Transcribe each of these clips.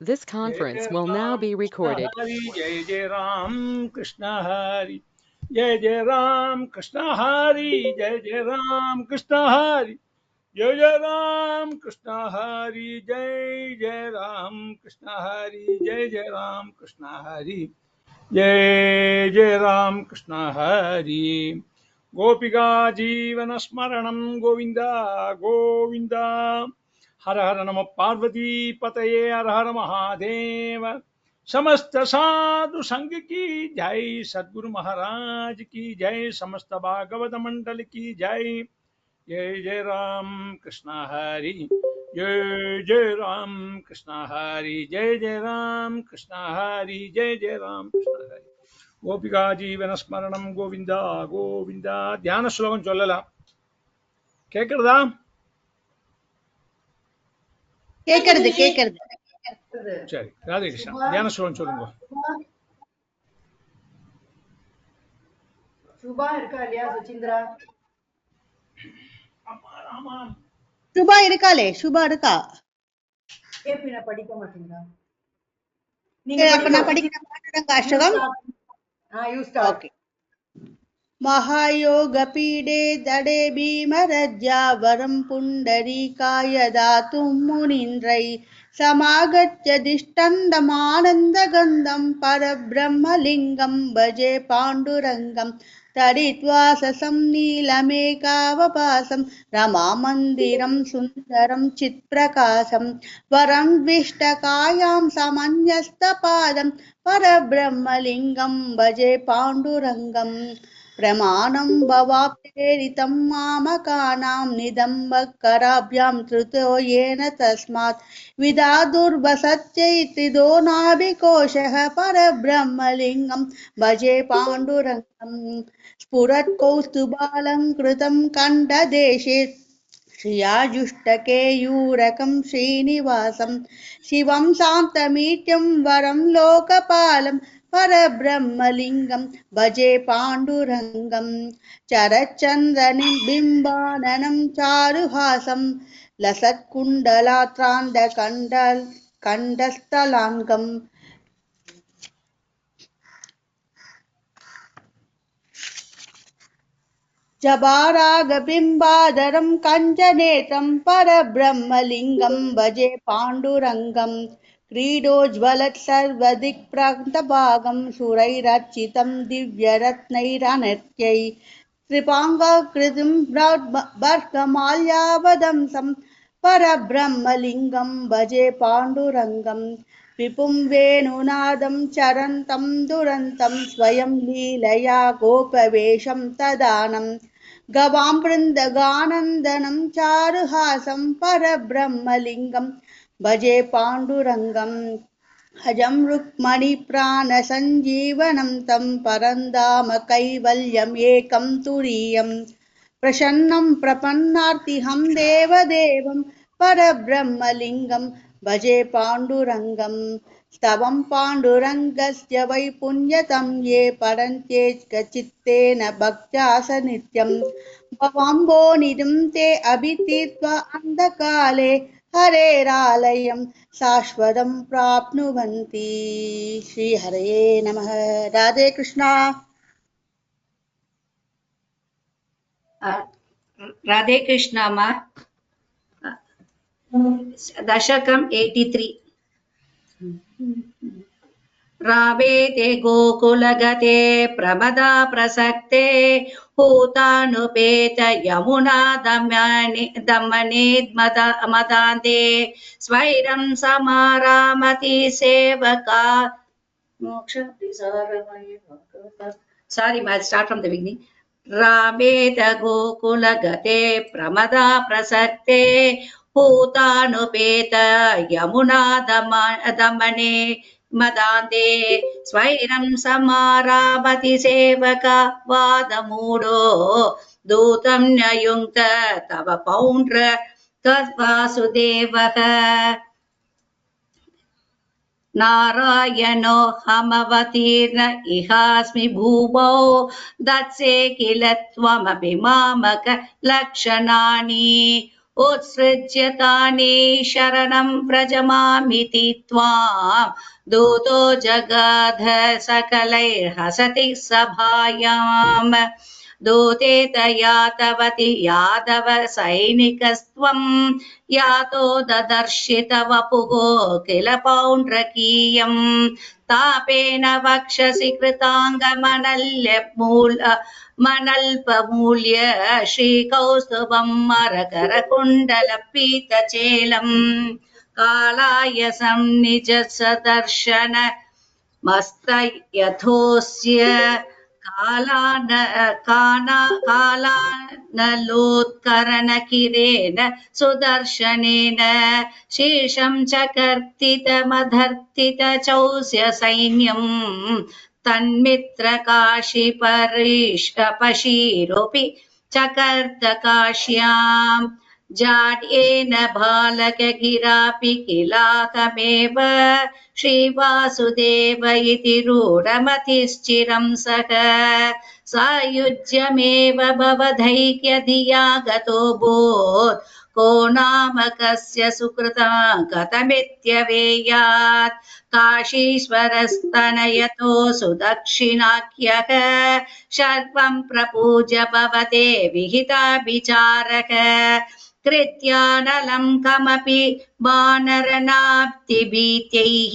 This जय जय conference will now Ram be Krishna recorded. Hari, जय जय राम कृष्ण हरि, जय जय राम कृष्ण हरि, जय जय राम कृष्ण हरि, जय जय राम कृष्ण हरि, जय जय राम कृष्ण हरि, जय जय राम कृष्ण हरि, जय जय राम कृष्ण हरि। गोपिका जीवन स्मरणं गोविंद गोविंद। हर हर नम पार्वती पतये, हर हर महादेव। समस्त साधु संग की जय, सद्गुरु महाराज की जय, समस्त भागवत मंडल की जय। जय जय राम कृष्ण हरि, जय जय राम कृष्ण हरि, जय जय राम कृष्ण हरि, जय जय राम कृष्ण हरि। गोपिका जीवन स्मरणं गोविंद गोविंद। தியான ஸ்லோகம் சொல்லலாம். கேக்குறதா? கேக்குறது கேக்குறது. சரி, ராதே கிருஷ்ணா. தியான ஸ்லோகம் சொல்லுங்க. சுபா இருக்கா இல்லையா சுசிந்திரா? ஆமா ஆமா. சுபா இருக்காளே, சுபா இருக்கா? கேபி நான் படிக்க மாட்டேங்கிறா. நீங்க அப்ப படிங்க. நான் படிக்கிற பாட்டுடங்க யூ அஷ்டகம். ஸ்டார்ட். You start. ஓகே. महायोगपीडे दडे भीमरज्या वरं पुण्डरीकाय दातुं मुनीन्द्रै समागत्य दिष्टन्दमानन्दगन्धं परब्रह्मलिङ्गं भजे पाण्डुरङ्गं तडित्वा ससं नीलमेकावभासं रमामन्दिरं सुन्दरं चित्प्रकाशं वरं द्विष्टकायां समन्यस्तपादं परब्रह्मलिङ्गं भजे पाण्डुरङ्गम् प्रमाणं भवाप्रेरितं मामकानां निदम्बकराभ्यां धृतो येन तस्मात् विधातुर्वसत्यैत्रिदो नाभिकोशः परब्रह्मलिङ्गं भजे पाण्डुरङ्गम् स्फुरत्कौस्तुभालङ्कृतं कण्ठदेशे श्रियाजुष्टकेयूरकं श्रीनिवासं शिवं शान्तमीट्यं वरं लोकपालं परब्रह्मलिङ्गं भजे पाण्डुरङ्गं चरच्चन्द्रनिबिम्बाननं चारुहासं लसत्कुण्डलात्राण्डकण्डस्थलाङ्गं जबारागबिम्बाधरं कञ्जनेत्रं परब्रह्मलिङ्गं भजे पाण्डुरङ्गं क्रीडोज्ज्वलत् सर्वदिक्प्रान्तभागं सुरैरर्चितं दिव्यरत्नैरनर्क्यै कृपाङ्गकृतिं बर्कमाल्यावदंसं परब्रह्मलिङ्गं भजे पाण्डुरङ्गं विपुं वेणुनादं चरन्तं दुरन्तं स्वयं लीलया गोपवेशं तदानं गवां बृन्दगानन्दनं चारुहासं परब्रह्मलिङ्गं भजे पाण्डुरङ्गम् अजं रुक्मणिप्राणसञ्जीवनं तं परन्दाम कैवल्यम् एकं तुरीयम् प्रसन्नं प्रपन्नार्तिहं देवदेवं परब्रह्मलिङ्गं भजे पाण्डुरङ्गम् स्तवं पाण्डुरङ्गस्य वै पुण्यतं ये पठन्त्येकचित्तेन भक्त्या स नित्यं भवाम्भोनिधिं ते अभितीर्त्वा अन्धकाले हरेरालयं शाश्वतं प्राप्नुवन्ति। श्रीहरये नमः। राधे कृष्णा। राधे कृष्णा दशकम् 83 रावेते गोकुलगते प्रमदा प्रसक्ते पूतानुपेत यमुना दमने मदान्ते स्वैरं समारामति सेवका Sorry, I'll start from the beginning. रामेत गोकुलगते प्रमदा प्रसक्ते पूतानुपेत Yamuna दमने मदान्ते स्वैरं समारामति सेवका वादमूढो दूतं न्ययुङ्क्त तव पौण्ड्र त्वद्वासुदेवः नारायणो हमवतीर्न इहास्मि भूमौ दत्से किल त्वमपि मामक लक्षणानि उत्सृज्य तानि शरणं व्रजमामिति त्वां दूतो जगाध सकलैर्हसति सभायाम् दूते तयातवति यादव सैनिकस्त्वं यातो ददर्शित वपुः किल पौण्ड्रकीयम् तापेन वक्षसि कृताङ्गमनल्पमूल्य श्रीकौस्तुभं मरकरकुण्डलपीतचेलम् कालायसं निज सदर्शन मस्तयथोऽस्य कालानलोत्करणकिरेण सुदर्शनेन शीर्षं च कर्तितमधर्तितचौस्य सैन्यम् तन्मित्रकाशीपशीरोऽपि चकर्तकाश्याम् जाड्येन बालकगिरापि किलाकमेव श्रीवासुदेव इति रूढमतिश्चिरं सः सायुज्यमेव भवदैक्यधिया गतो भूत् को नाम कस्य सुकृता कथमित्यवेयात् काशीश्वरस्तनयतो सुदक्षिणाख्यः सर्वं प्रपूज्य भवते विहिताभिचारः कृत्यानलं कमपि वानरनाप्तिभीत्यैः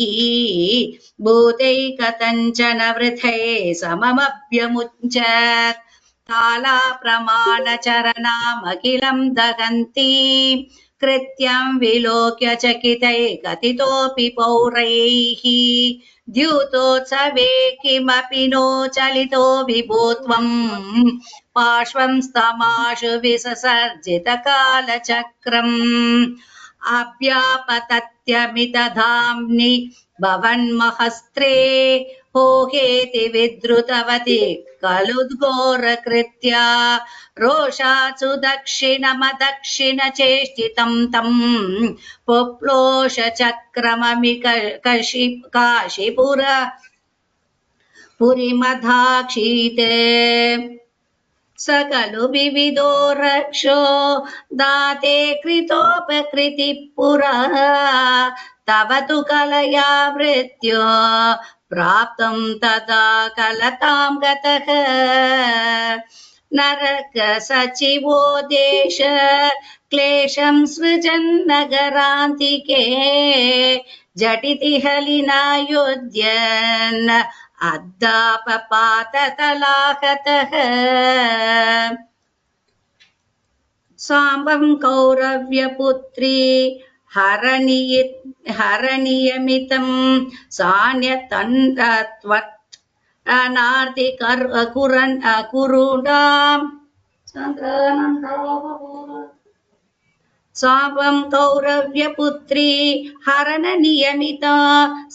भूतैकतञ्चन वृथै सममभ्यमुञ्चत् कालाप्रमाणचरणामखिलं दहन्ति कृत्यं विलोक्य चकितै कथितोऽपि पौरैः द्यूतोत्सवे किमपि नो चलितो विभूत्वम् पार्श्वं स्तमाशु विससर्जितकालचक्रम् अभ्यापतत्यमितधाम्नि भवन्महस्त्रे होहेति विद्रुतवति खलुद्घोरकृत्या रोषात् सुदक्षिणमदक्षिणचेष्टितं तम् पुप्लोष चक्रममि पुरीमधाक्षीते सकलु विविधो रक्षो दाते कृतोपकृतिः पुरा तव तु कलया मृत्यो प्राप्तं तदा कलतां गतः नरक सचिवो देश क्लेशं सृजन्नगरान्तिके झटिति हलिना योध्यन् अद्दापपाततलाहतः साम्बं कौरव्यपुत्री हरणीयमितं सान्यतन्त्वत् अनार्ति कुरुणाम् साम्बं कौरव्यपुत्री हरणनियमिता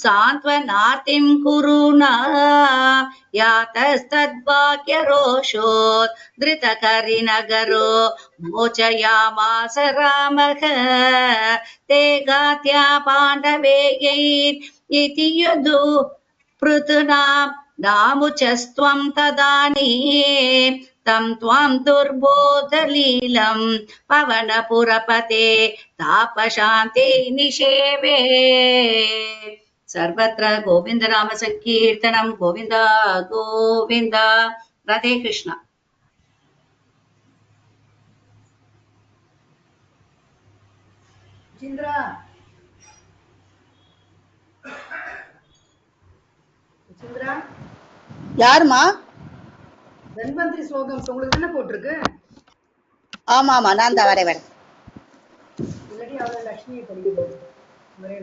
सान्त्वनार्तिं कुरुणा यातस्तद्वाक्यरोषोत् धृतकरिनगरो मोचयामास रामः ते गात्या पाण्डवेयैर् इति यदु पृथुनां नामुचस्त्वं तदानीं तं त्वां दुर्बोधलीलं पवनपुरपते तापशान्ते निषेवे सर्वत्र गोविन्द नाम संकीर्तनं गोविन्द गोविन्द राधे कृष्ण சுசிந்திரா சுசிந்திரா யாருமா? தன்வந்திரி ஸ்லோகம் உங்களுக்கு தானே போட்டிருக்கு? ஆமா ஆமா, நான் தான் வரேன். இல்லாட்டி அவளை லட்சுமி படிக்கிறது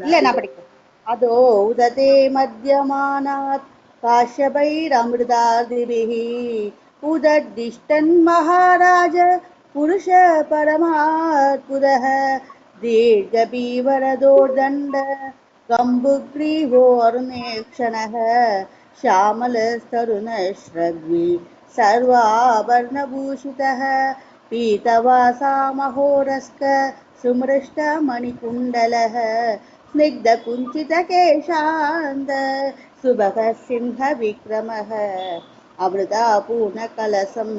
இல்ல, நான் படிக்கிறேன். அதோ உததே மத்தியமானாத் காஷ்யபைரமிருதாதிபிः உதத்திஷ்டன் மகாராஜ புருஷ பரமாத்புதः दीर्घबीवरदोर्दण्ड कम्बुग्रीवो अरुणेक्षणः श्यामलस्तरुणश्रग्वी सर्वाभरणभूषितः पीतवासा महोरस्क सुमृष्टमणिकुण्डलः स्निग्धकुञ्चितकेशान्त सुभगः सिंहविक्रमः अमृतापूर्णकलशं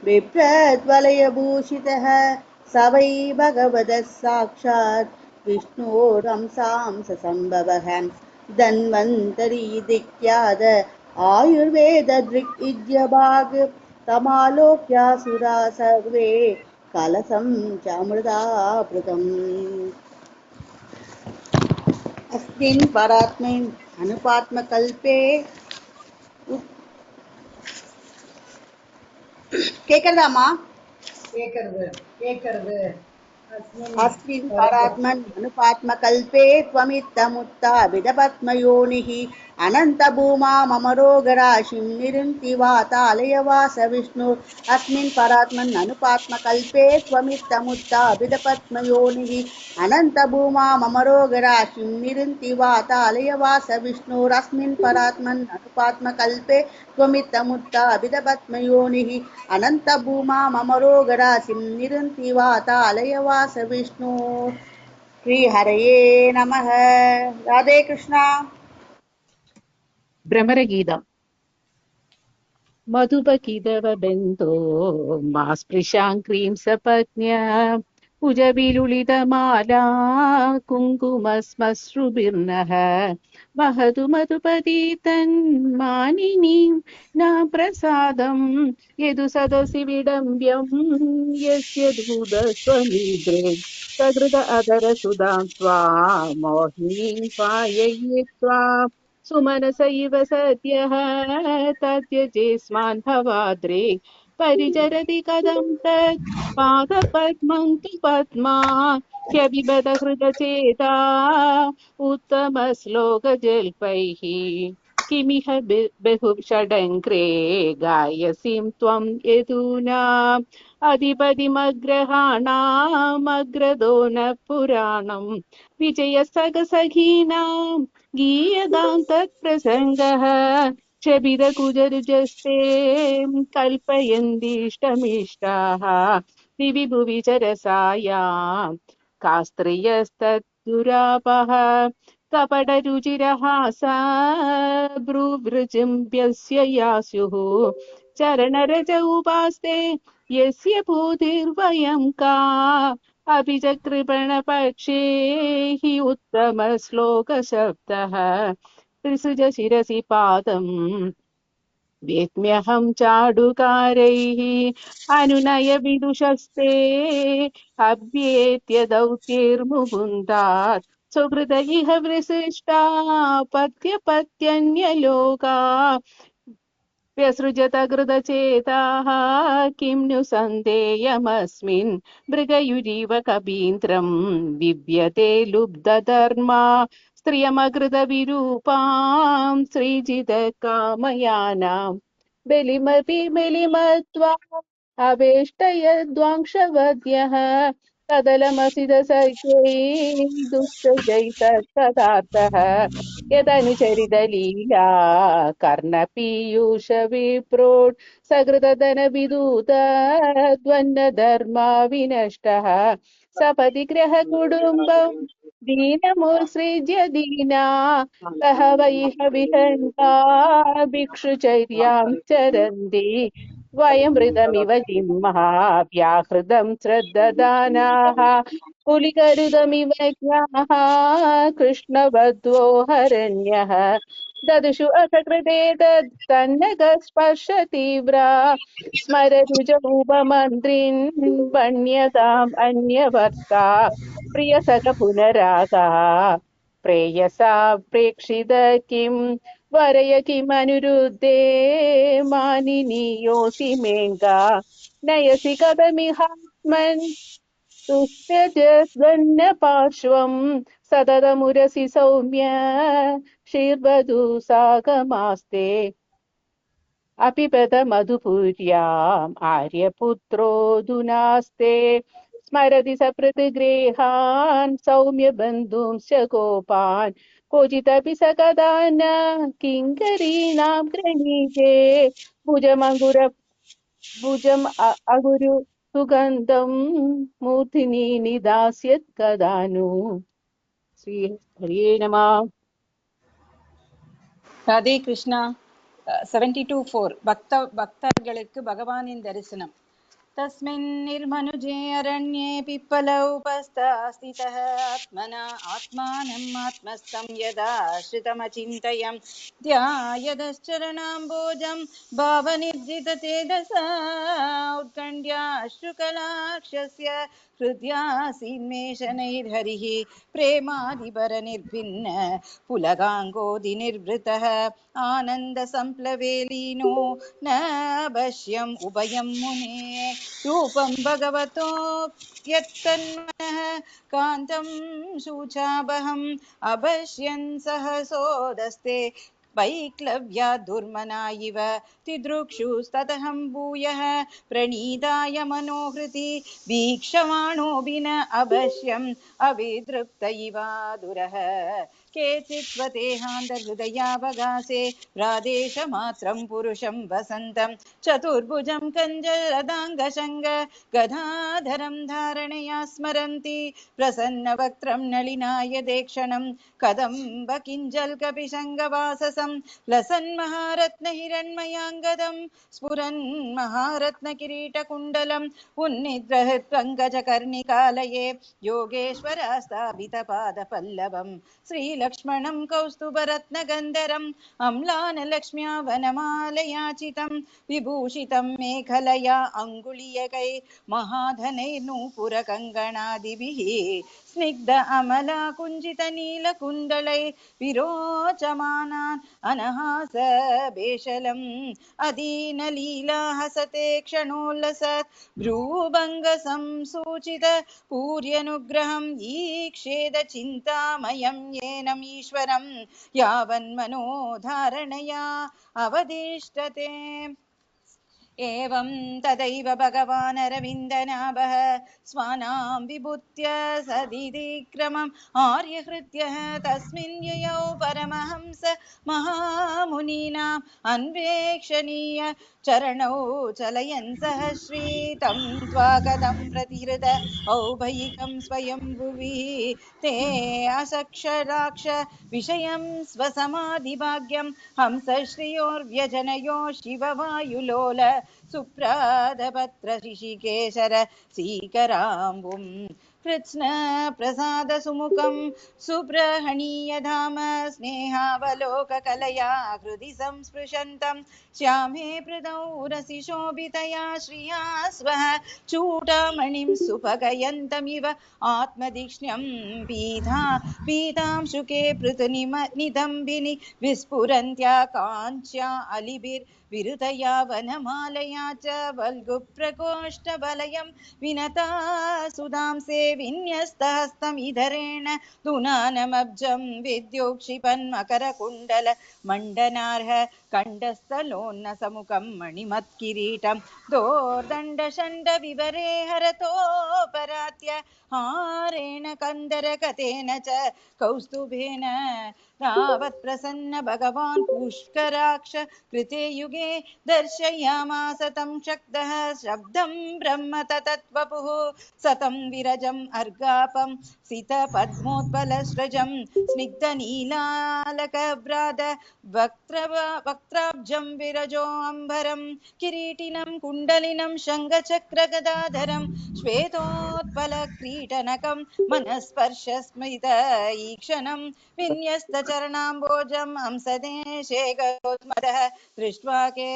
बिभ्रद्वलयभूषितः स वै भगवतः साक्षात् विष्णोरंसांससम्भवः धन्वन्तरी दिख्यात आयुर्वेददृक् इत्यभाग् तमालोक्यासुरा सर्वे कलशं च अमृताभृतम् अस्मिन् परात्मन् अनुपात्मकल्पे கேக்குறதாமா கேக்குறது கேக்குறது. अस्मिन् परात्मन् अनुपात्मकल्पे त्वमित्तमुत्ताभिदपद्मयोनिः अनन्तभूमा मम रोगराशिं निरुन्ति वातालयवास विष्णु अस्मिन् परात्मन् अनुपात्मकल्पे त्वमित्तमुत्ताभिदपद्मयोनिः अनन्तभूमा मम रोगराशिं निरुन्ति वातालयवास विष्णुरस्मिन् परात्मन् अनुपात्मकल्पे त्वमित्तमुत्ताभिदपद्मयोनिः अनन्तभूमा मम रोगराशिं निरुन्ति वातालयवास विष्णु श्रीहरये नमः राधे कृष्णा भ्रमरगीतम् मधुपकिदवबन्धो मा स्पृशाङ्क्रीं सपत्न्या कुजविलुलितमाला कुङ्कुमस्मश्रुभिर्नः वहतु मधुपति तन्मानिनीं न प्रसादं यदु सदसि विडम्ब्यं यस्य दूतस्वनिद्रे सकृत अधरसुधां त्वा मोहिनीं पाययित्वा सुमनस इव सद्यः तत्यजेस्मान् भवाद्रे परिचरति कथं तत् पादपद्मं तु पद्मा ह्यभिबद हृदचेता उत्तमश्लोकजल्पैः किमिह बहु षडङ्ग्रे गायसीं त्वं यदूनाम् अधिपतिमग्रहाणामग्रदो न पुराणम् विजयसगसखीनाम् गीयतां तत्प्रसङ्गः क्षपितकुजरुजस्ते कल्पयन्तीष्टमिष्टाः दिवि भुवि चरसायां कास्त्रियस्तद्दुरापः कपटरुचिरहासा भ्रूवृजिम्ब्यस्य यास्युः चरणरज उपास्ते यस्य भूतिर्वयं का अपि च कृपणपक्षे हि उत्तमश्लोकशब्दः त्रिसृज शिरसि पादम् वेत्म्यहं चाडुकारैः अनुनय विदुषस्ते अभ्येत्य दौत्यैर्मुकुन्दात् सुहृद इह विशिष्टा पत्यपत्यन्यलोका व्यसृजत कृतचेताः किं नु सन्देयमस्मिन् मृगयुरीव कबीन्द्रं बिभ्यते लुब्धधर्मा स्त्रियमकृतविरूपां श्रीजितकामयानां बलिमपि बलिमत्वा अवेष्टयद्वांशवद्यः कदलमसिदसख्यै दुष्टजैतत्तदार्थः यदनुचरितलीला कर्णपीयूषविप्रोड् सकृतधनविदूत द्वन्द्वधर्मा विनष्टः सपदि गृहकुटुम्बं दीनमुत्सृज्य दीना बहवैह विहन्ता भिक्षुचर्यां चरन्ति वयमृतमिव जिह्मः व्याहृतं श्रद्धदानाः पुलिकरुदमिव ज्ञाः कृष्णवद्वो हरण्यः ददुषु असकृते तन्न स्पर्शतीव्रा स्मररुजमुपमन्त्रिन् वण्यताम् अन्यवर्ता प्रियसख पुनरागा प्रेयसा प्रेक्षित किं वरय किमनुरुद्धे मानिनीयोऽसि मेङ्गा नयसि कथमिहात्मन् तुष्यजस्वन्न पार्श्वं सततमुरसि सौम्य शीर्वधू सागमास्ते अपिबत मधुपुर्याम् आर्यपुत्रोऽधुनास्ते स्मरति सप्रतिगृहान् सौम्य बन्धुंश्च गोपान् क्वचिदपि स कदा न किङ्करीणां गृणीते भुजमङ्गुर भुजम् अगुरु सुगन्धं मूर्ध्नि निदास्यत् कदा नु श्री हरे नमः ராதே கிருஷ்ணா. 72:4 பக்தர்களுக்கு பகவானின் தரிசனம். तस्मिन् निर्मनुजे अरण्ये पिप्पलौ उपस्थास्थितः आत्मानम् आत्मस्थं यदा श्रितमचिन्तयन् ध्यायदश्चरणाम्बोजं भावनिर्जिततेजसा उत्कण्ठ्याश्रुकलाक्षस्य हृद्यासीन्मेषणैर्हरिः प्रेमादिपरनिर्भिन्न पुलगाङ्गोदिनिर्वृतः आनन्दसम्प्लवे लीनो न पश्यम् उभयं मुने रूपं भगवतो यत्तन्मनः कान्तं शूचाबहम् अपश्यन् सहसोदस्ते वैक्लव्या दुर्मना इव तिदृक्षुस्ततहं भूयः प्रणीताय मनोहृति वीक्षमाणोऽपि न अवश्यम् अविदृप्त इवादुरः केचित् स्वदेहान्तर्हृदयावगासे प्रादेशमात्रं पुरुषं वसन्तं चतुर्भुजं कञ्जरदाङ्गशङ्ग गदाधरं धारणया स्मरन्ति प्रसन्नवक्त्रं नलिनायदेक्षणं कदम्ब किञ्जल्कपिशङ्गवाससं लसन्महारत्नहिरण्मयाङ्गदं स्फुरन् महारत्नकिरीटकुण्डलम् उन्निद्रहृत्पङ्कजकर्णिकालये योगेश्वरास्तापितपादपल्लवम् श्रीलक्ष्मणं कौस्तुभरत्नगन्धरम् अम्लानलक्ष्म्या वनमालयाचितं विभूषितं मेखलया अङ्गुलीयकै महाधनैर्नूपुरकङ्कणादिभिः स्निग्ध अमला कुञ्जितनीलकुण्डलै विरोचमानान् अनहास बेशलम् अदीनलीला हसते क्षणोल्लसत् भ्रूभङ्गसंसूचित पूर्यनुग्रहं ईक्षेद चिन्तामयं येनमीश्वरं यावन्मनोधारणया अवदिष्टते एवं तदैव भगवान् अरविन्दनाभः स्वानां विभूत्य सदितिक्रमम् आर्यहृत्यः तस्मिन् ययौ परमहंस महामुनीनाम् अन्वेक्षणीय चरणौ चलयन् सहश्रीतं त्वागतं प्रतिहृत औभयिकं स्वयं भुवि ते असक्षराक्ष विषयं स्वसमाधिभाग्यं हंसश्रियोर्व्यजनयो शिववायुलोल सुप्रादपत्र ऋषिकेशर सीकराम्बुं कृत्स्न प्रसाद सुमुखं सुब्रहणीय धाम स्नेहावलोककलया हृदि संस्पृशन्तं श्यामे पृदौ रसि शोभितया श्रिया स्वः चूडामणिं सुभगयन्तमिव आत्मधिक्ष्ण्यं पीतां शुके पृथुनिदम्बिनि विस्फुरन्त्या काञ्च्या अलिभिर्विरुतया वनमालया च वल्गुप्रकोष्ठबलयं विनता सुधांसे विन्यस्तहस्तमिधरेण दुनानमब्जं विद्युक्षिपन्मकरकुण्डल मण्डनार्ह कण्डस्थलोन्न समुखं मणिमत्किरीटं दोर्दण्डषण्डविवरे हरतोपरात्य हारेण कन्दरकतेन च कौस्तुभेन तावत् प्रसन्न भगवान् पुष्कराक्ष कृते युगे दर्शयामास तं शक्तः शब्दं ब्रह्म ततत्वपुः सतं विरजम् अर्गापं सितपद्मोत्पलस्रजं स्निग्धनीलालकव्रात वक्त्राब्जं विरजोऽम्बरं किरीटिनं कुण्डलिनं शङ्खचक्रगदाधरं श्वेतोत्पलक्रीटनकं मनस्पर्शस्मित ईक्षणं विन्यस्तचरणाम्बोजं हंसदेशे गरोन्मदः दृष्ट्वा के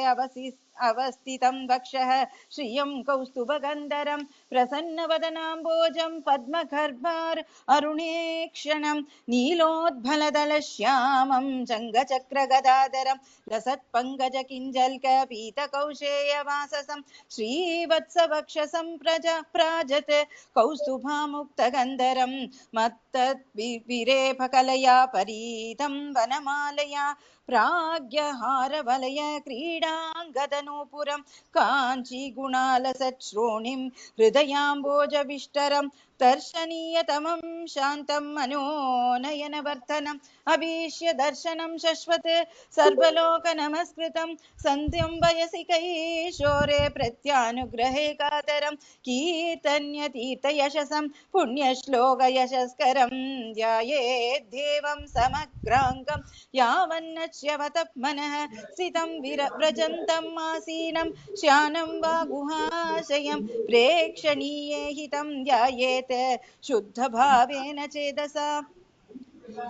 अवस्थितं वक्षः श्रियं कौस्तुभगन्धरं प्रसन्नवदनाम्बोजं पद्मगर्भार अरुणेक्षणं नीलोद्भलदलश्यामं चङ्गचक्रगदाधरं लसत्पङ्कजकिञ्जल्कपीतकौशेयवाससं श्रीवत्सवक्षसं प्राजत् कौस्तुभामुक्तगन्धरं मत्तद्विरेफकलया परीतं वनमालया प्राज्ञहारवलय क्रीडाङ्गदनूपुरं काञ्चीगुणालसच्छ्रोणिं हृदयाम्बोजविष्टरं दर्शनीयतमं शान्तं मनोनयनवर्धनम् अभीष्य दर्शनं शश्वत् सर्वलोकनमस्कृतं सन्ध्यं वयसि कैशोरे प्रत्यानुग्रहे कातरं कीर्तन्यतीर्थयशसं पुण्यश्लोकयशस्करं ध्यायेद्देवं समग्राङ्गं यावन्नश्यवतः मनः स्थितं व्रजन्तम् आसीनं श्यानं वा गुहाशयं प्रेक्षणीये हितं ध्यायेत् शुद्धभावेन चेतसा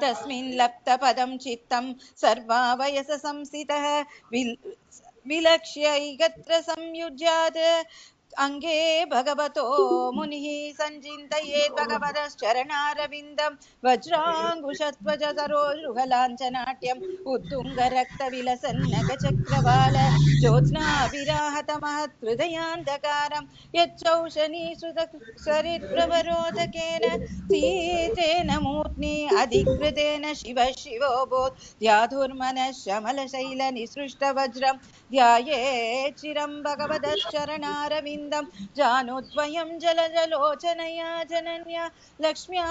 तस्मिन् लप्तपदं चित्तं सर्वावयस संस्थितः विलक्ष्यैकत्र संयुज्यात् अंगे भगवतो मुनिः सञ्चिन्तयेत् भगवतश्चरणारविन्दं वज्राङ्कुशध्वजसरोरुहलाञ्छनाट्यम् उत्तुङ्गरक्तविलसन्नखचक्रवाल ज्योत्स्नाभिराहतमहत्हृदयान्धकारं यच्चौषनीश्रुतसरित्प्रवरोधकेन सीतेन मूर्ध्नि अधिकृतेन शिवः शिवोऽभूत् ध्यातुर्मनः शमलशैलनिसृष्टवज्रं ध्यायेत् चिरं भगवतश्चरणारविन्दं जानुद्वयं जलजलोचनया जनन्या लक्ष्म्या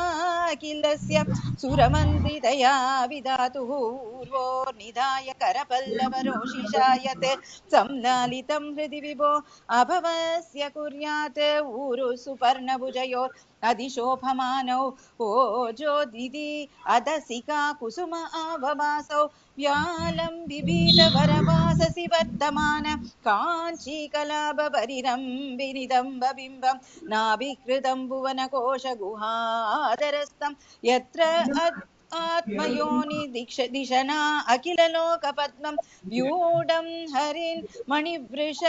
किलस्य सुरमन्त्रितया विधातुः ऊर्वोर्निधाय करपल्लवरोषिषायते संलालितं हृदि विभो अभवस्य कुर्यात् ऊरु सुपर्णभुजयोर् अधिशोभमानौ ओजोदिति अदसिका कुसुम आववासौ व्यालं बिभीत वरवाससि वर्तमान काञ्चीकलापरिरम्बिनिदम्ब बिम्बं नाभिकृतं भुवनकोशगुहादरस्थं यत्र आत्मयोनि दिशना अखिललोकपद्मं व्यूढं हरिन् मणिवृष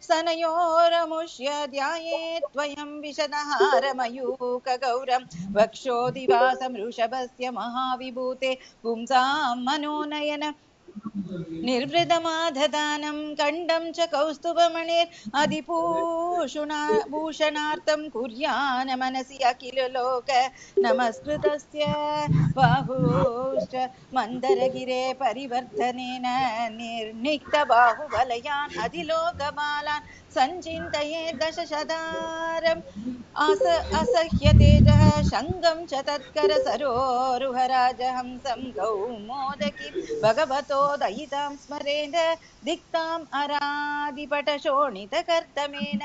सनयोरमुष्य ध्यायेत्त्वयं विशदहारमयूकगौरं वक्षोदिवासं वृषभस्य महाविभूते पुंसां मनोनयन निर्वृतमादधानं खण्डं च कौस्तुभमणेर् भूषणार्थं कुर्यान् मनसि अखिललोक नमस्कृतस्य बाहुश्च मन्दरगिरे परिवर्धनेन निर्निक्तबाहुबलयान् अधिलोकबालान् सञ्चिन्तये दशशतारम् असह्यतेजः शङ्गं च तत्कर सरोरुहराजहंसं कौमोदकीं भगवतो दयितां स्मरेण दिक्ताम् अरादिपटशोणितकर्दमेन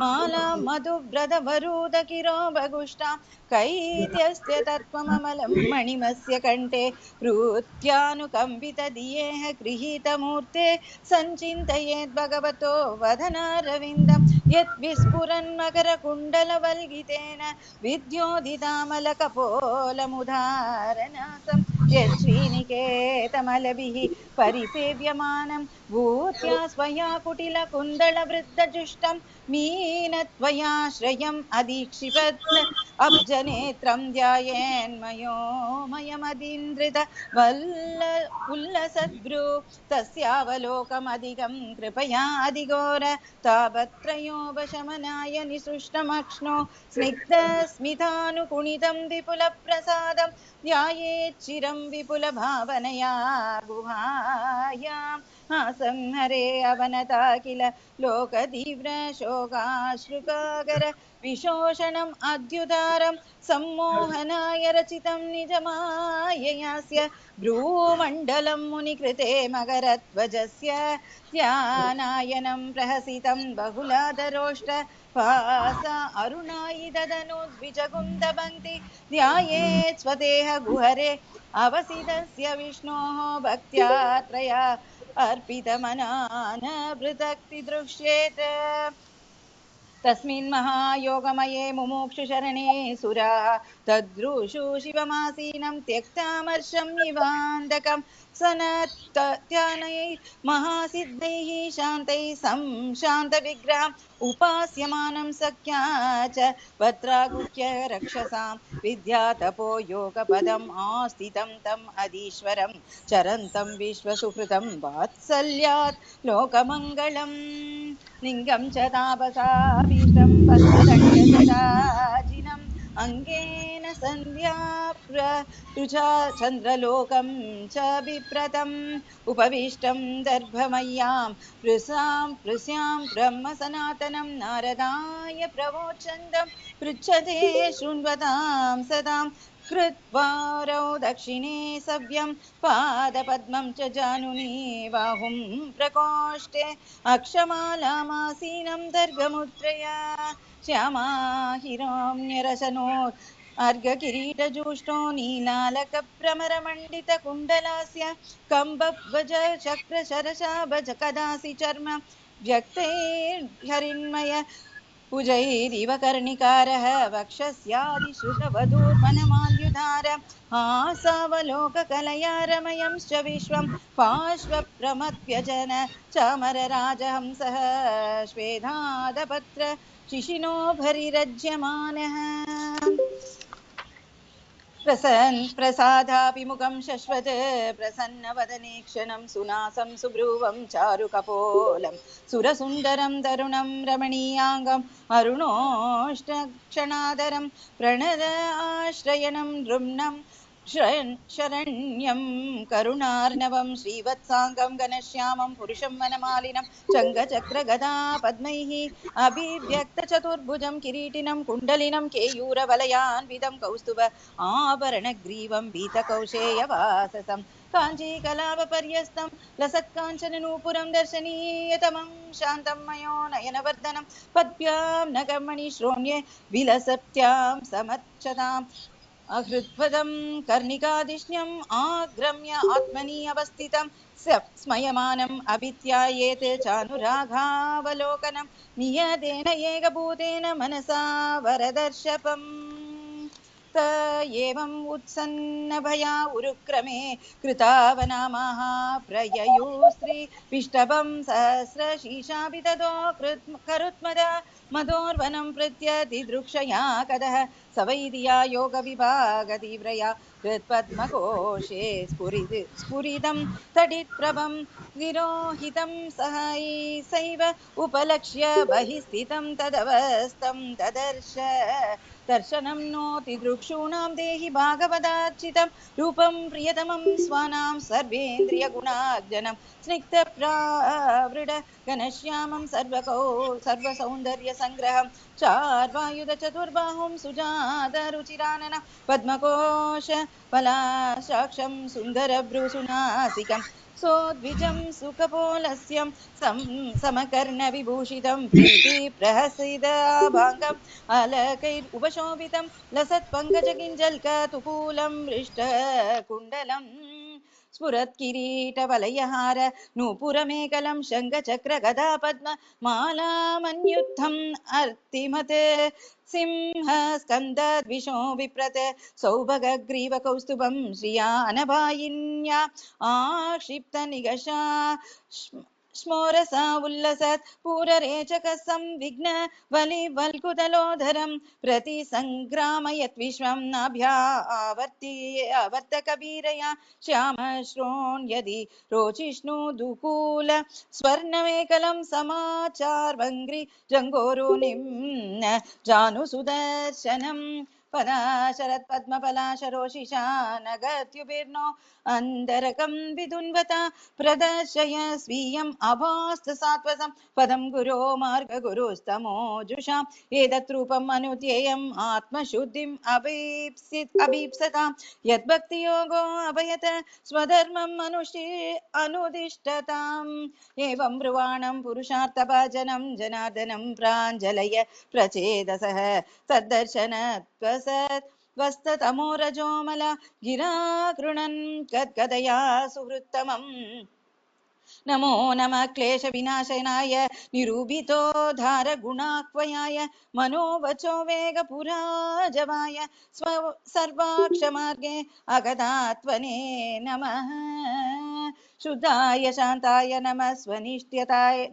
मालां मधुव्रतवरूदकिरोभगुष्टां कैत्यस्य तत्त्वममलं मणिमस्य कण्ठे प्रीत्यानुकम्पितधियेह गृहीतमूर्ते सञ्चिन्तयेद् भगवतो वदनारविन्दं यत् विस्फुरन्मकरकुण्डलवल्गितेन विद्योदितामलकपोलमुदारनासं यत् श्रीनिकेतमलभिः परिसेव्यमानं भूत्या स्वया कुटिलकुन्दलवृद्धजुष्टं मीनत्वयाश्रयम् अधीक्षिपत् अब्जनेत्रं ध्यायेन्मयोमयमदीन्द्रित उल्लसद्भ्रू तस्यावलोकमधिकं कृपया अधिघोर तापत्रयोपशमनाय निसृष्टमक्ष्णो स्निग्धस्मितानुकुणितं विपुलप्रसादं ध्यायेच्चिरं विपुलभावनया गुहायाम् आसंहरे अवनता किल लोकतीव्रशोकाश्रुकागर विशोषणम् अद्युदारं सम्मोहनाय रचितं निजमाययास्य भ्रूमण्डलं मुनिकृते मकरध्वजस्य ध्यानायनं प्रहसितं बहुलादरोष्ट पासा अरुणायि ददनुद्विजगुन्दपङ्क्ति ध्यायेत् स्वदेह गुहरे अवसितस्य विष्णोः भक्त्या त्रया अर्पितमनान पृथक्ति दृश्येत तस्मिन् महायोगमये मुमुक्षुशरणे सुराः तद्रुषु शिवमासीनं त्यक्तामर्षं निवान्दकं सनत्यानैः महासिद्धैः शान्तैः संशान्तविग्रहम् उपास्यमानं सख्या च भद्रागुह्य रक्षसां विद्यातपो योगपदम् आस्थितं तम् अधीश्वरं चरन्तं विश्वसुहृतं वात्सल्यात् लोकमङ्गलम् लिङ्गं च तापसाभीष्टं वज्रदण्डजटाजिनम् अङ्गेन स सन्ध्या चन्द्रलोकं च बिप्रतम् उपविष्टं दर्भमय्यां पृस्यां ब्रह्म सनातनं नारदाय प्रवोचन्दं पृच्छते शृण्वतां सदां कृत्वारौ दक्षिणे सव्यं पादपद्मं च जानुनी बाहुं प्रकोष्ठे अक्षमालामासीनं दर्गमुद्रया श्यामा हिरण्यरसनो अर्घकिरीटजूष्टो नीलालकभ्रमरमण्डितकुण्डलास्य कम्बध्वज शक्रशरशाभज कदासि चर्म व्यक्तैर्हरिन्मय भुजैरिव कर्णिकारः वक्षस्यादिश्रुतवधूर्वनमाल्युधार हासावलोककलया रमयंश्च विश्वं पार्श्वप्रमथ्यजन चामरराजहंसः श्वेधादपत्र शिशिनो भरिरज्यमानः प्रसादाभिमुखं शश्वत् प्रसन्नवदने क्षणं सुनासं सुब्रुवं चारुकपोलं सुरसुन्दरं तरुणं रमणीयाङ्गम् अरुणोष्टक्षणादरं प्रणद आश्रयणं नृम्णं शरण्यं करुणार्णवं श्रीवत्साङ्गं घनश्यामं पुरुषं वनमालिनं शङ्खचक्रगदा पद्मैः अभिव्यक्तचतुर्भुजं किरीटिनं कुण्डलिनं केयूरवलयान्वितं कौस्तुभ आभरणग्रीवं पीतकौशेयवाससं काञ्चीकलापपर्यस्तं लसत्काञ्चननूपुरं दर्शनीयतमं शान्तं मयोनयनवर्धनं पद्भ्यां नगमणिश्रोण्ये विलसत्यां समक्षताम् अहृत्पदं कर्णिकाधिष्ण्यम् आग्रम्य आत्मनि अवस्थितं स्मयमानम् अभिध्यायेत् चानुरागावलोकनं नियतेन एकभूतेन मनसा वरदर्शपम् त एवम् उत्सन्नभया उरुक्रमे कृतावनामाः प्रययुस्त्री विष्टभं सहस्रशीर्षाभिदधो करुत्मदा मदोर्वनं प्रत्यतिदृक्षया कदः सवैर्या योगविभागतीव्रया हृत्पद्मकोशे स्फुरितं तडित्प्रभं विरोहितं सहैसैव उपलक्ष्य बहिस्थितं तदवस्थं ददर्श दर्शनं नोति दृक्षूणां देहि भागवदार्चितं रूपं प्रियतमं स्वानां सर्वेन्द्रियगुणार्जनं स्निग्धप्रावृड घनश्यामं सर्वसौन्दर्यसङ्ग्रहं चार्वायुध चतुर्बाहुं सुजातरुचिराननं पद्मकोश पलाशाक्षं सुन्दरभ्रूसुनासिकं सोद्विजं सुखपोलस्यं समकर्णविभूषितं प्रीतिप्रहसिदाभाङ्गम् अलकैरुपशोभितं लसत्पङ्कजकिञ्जल्कतुकूलं हृष्टकुण्डलम् स्फुरत्किरीटवलयहार नूपुरमेकलं शङ्खचक्रगदा पद्म मालामन्युत्थम् अर्तिमत् सिंह स्कन्दद्विषोऽभिप्रत सौभगग्रीवकौस्तुभं श्रिया अनभायिन्या आक्षिप्तनिगषा स्मोरसा उल्लसत् पूररेचकसंविघ्न वलिवल्कुतलोधरं प्रति सङ्ग्रामयत् विश्वं नाभ्या आवर्तकबीरया श्यामश्रोन् यदि रोचिष्णुदुकूल स्वर्णमेकलं समाचार्वङ्घ्रि जङ्गोरुनिम्न जानुसुदर्शनम् पदाशरत्पद्मपलाशरोषिषा नगत्युभिर्नो अन्दरकं विदुन्वता प्रदर्शय स्वीयम् अभास्तसात्वसं पदं गुरो मार्गगुरुस्तमोजुषाम् एतत् रूपम् अनुध्येयम् आत्मशुद्धिम् अभीप्सताम् यद्भक्तियोगो अभयत स्वधर्मम् अनुदिष्टताम् एवं ब्रुवाणं पुरुषार्थभाजनं जनार्दनं प्राञ्जलय प्रचेदसः तद्दर्शनत्वसत् वस्ततमोरजोमल गिरा गृणन् गद्गदया सुहृत्तमम् नमो नमः क्लेशविनाशनाय निरूपितोद्धार गुणाक्वयाय मनोवचो वेगपुराजवाय सर्वाक्षमार्गे अगदात्वने नमः शुद्धाय शान्ताय नमः स्वनिष्ठाय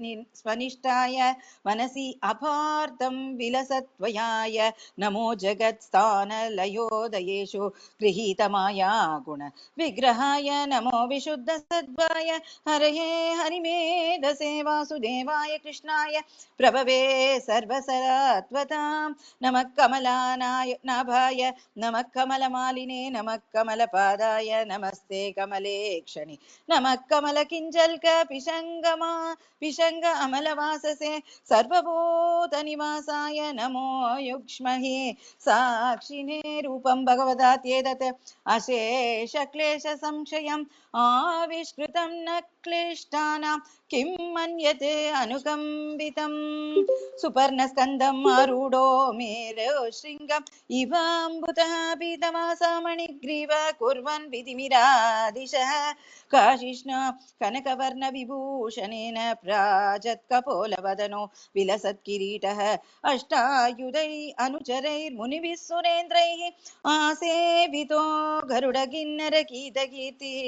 मनसि अपार्थं विलसत्वयाय नमो जगत्स्थानलयोदयेषु गृहीतमाया गुण विग्रहाय नमो विशुद्धसद्वाय हरये हरिमेधसे वासुदेवाय कृष्णाय प्रभवे सर्वसरात्वतां नमः कमलानाय नाभाय नमः कमलमालिने नमः कमलपादाय नमस्ते कमलेक्षणे नमः कमलकिञ्जल्क पिशङ्ग अमलवाससे सर्वभूतनिवासाय नमो युक्ष्महे साक्षिणे रूपं भगवदात्येतत् अशेषक्लेशसंशयम् आविष्कृतं न क्लिष्टानां किं मन्यते अनुकम्बितम् सुपर्णस्कन्दम् आरूढो मेरो शृङ्गम् इवाम्बुतः पीतवासामणिग्रीव कुर्वन् विधिमिरादिशः काशिष्ण कनकवर्णविभूषणेन प्राजत्कपोलवदनो विलसत्किरीटः अष्टायुधै अनुचरैर्मुनिभिः सुरेन्द्रैः आसेवितो गरुडकिन्नरकीतकीर्तिः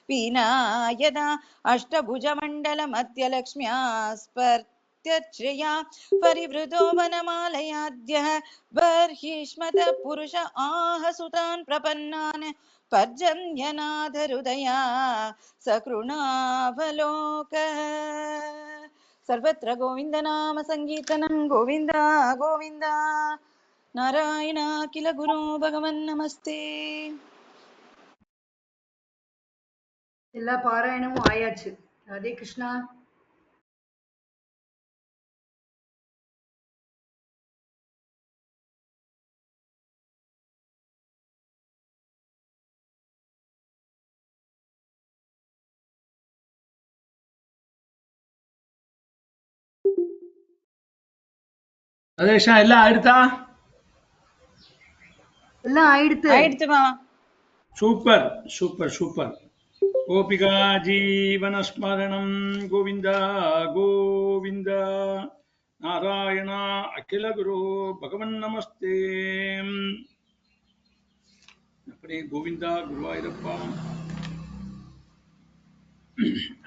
पीनायदा अष्टभुजमण्डलमध्यलक्ष्म्या स्पर्त्यश्रिया परिवृतो वनमालयाद्यः बर्हिष्मतः पुरुष आहसुतान् प्रपन्नान् पर्जन्यनाथहृदया सकृणावलोकः सर्वत्र गोविन्दनाम सङ्कीर्तनं गोविन्द गोविन्द नारायण किल गुरो भगवन् नमस्ते. எல்லா பாராயணமும் ஆயாச்சு. ராதே கிருஷ்ணா. ரதேஷா எல்லாம் ஆயிடுதா? எல்லாம் ஆயிடுத்து. ஆயிடுச்சுமா. Super super super. கோபிகா ஜீவனஸ்மரணம் கோவிந்த கோவிந்த நாராயண அகில குரு பகவன் நமஸ்தே. அப்படியே கோவிந்தா குருவாயூரப்பா.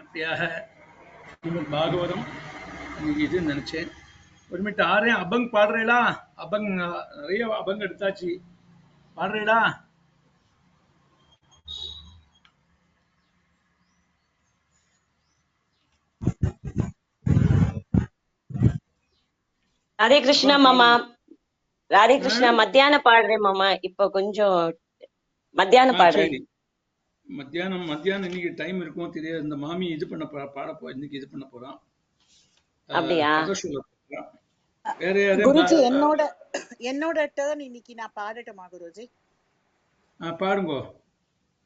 அப்படியாக ஸ்ரீமத் பாகவதம் இன்னைக்கு இது நினைச்சேன். ஒரு மினிட் ஆறேன். அபங் பாடுறீங்களா? அபங் நிறைய அபங் எடுத்தாச்சு. பாடுறீங்களா? ராதே கிருஷ்ணா அபங் மாமா. பாடுங்க. ராதே கிருஷ்ணா மத்தியானம் பாடுறேன் மாமா. இப்போ கொஞ்சம் மத்தியானம் பாடுறேன். சரி. மத்தியானம் மத்தியானம் இன்னைக்கு டைம் இருக்கும் தெரியாது. இந்த மாமி இது பண்ண பாட இன்னைக்கு இது பண்ண போறான். அப்படியா? கதை சொல்ல போறான். வேற யாரையும் குருஜி என்னோட டர்ன் இன்னைக்கு. நான் பாடட்டுமா குருஜி? பாருங்க.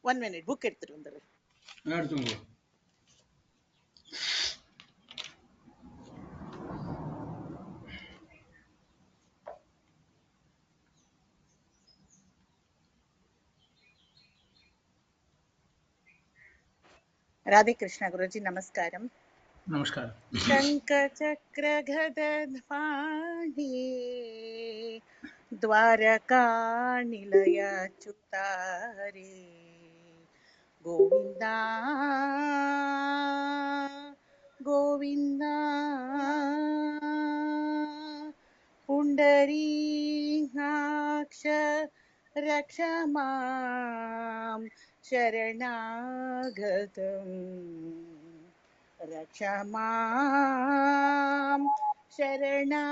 1 minute புக் எடுத்துட்டு வந்துடுறேன். எடுத்துங்க. ராதே கிருஷ்ணா குருஜி நமஸ்காரம். நமஸ்காரம். சங்க சக்கர கதத்வாணி द्वारका निलय अच्युतारे गोविन्दा गोविन्दा पुण्डरीकाक्ष रक्ष मां शरणागतं रक्ष मां शरणागतम्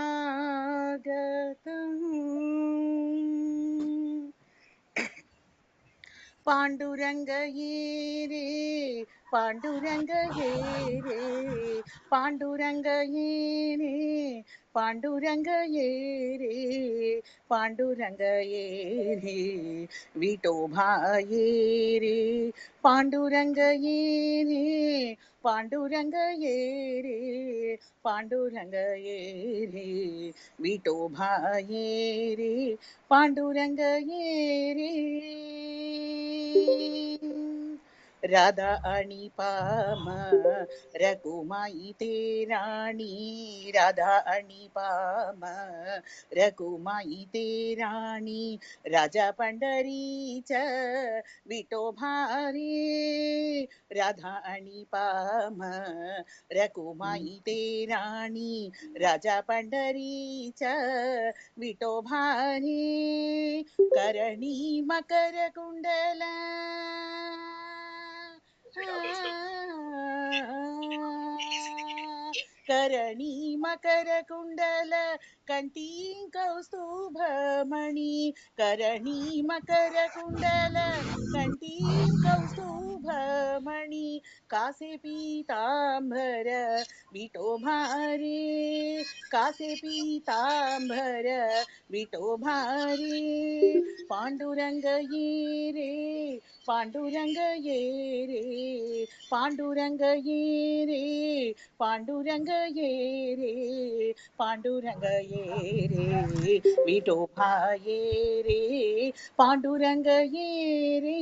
पाण्डुरङ्गये रे पाण्डुरङ्गये रे पाण्डुरङ्गये रे पाण्डुरङ्गये रे पाण्डुरङ्गये रे विठोबाये रे पाण्डुरङ्गये रे पाण्डुरङ्गये रे पाण्डुरङ्गये रे विठोबाये रे पाण्डुरङ्गये रे राधा आणि पाम रघुमाई ते राणी राधा आणि पाम रघुमाई ते राणी राजा पंढरीच विठोबा रे राधाणी पाम रकुमाई ते राणी राजा पंढरीचा विठोबाने करणी मकर कुंडल करणी मकर कुंडल कंठी कौस्तुभमणि करणी मकर कुंडल कंठी कौस्तुभमणि कासे पीतांबर विठोबारे कासे पीतांबर विठोबारे पांडुरंग ये रे पांडुरंग ये रे पांडुरंग ये रे पांडुरंग ये रे पांडुरंग ये रे विठोबा ये रे पांडुरंग ये रे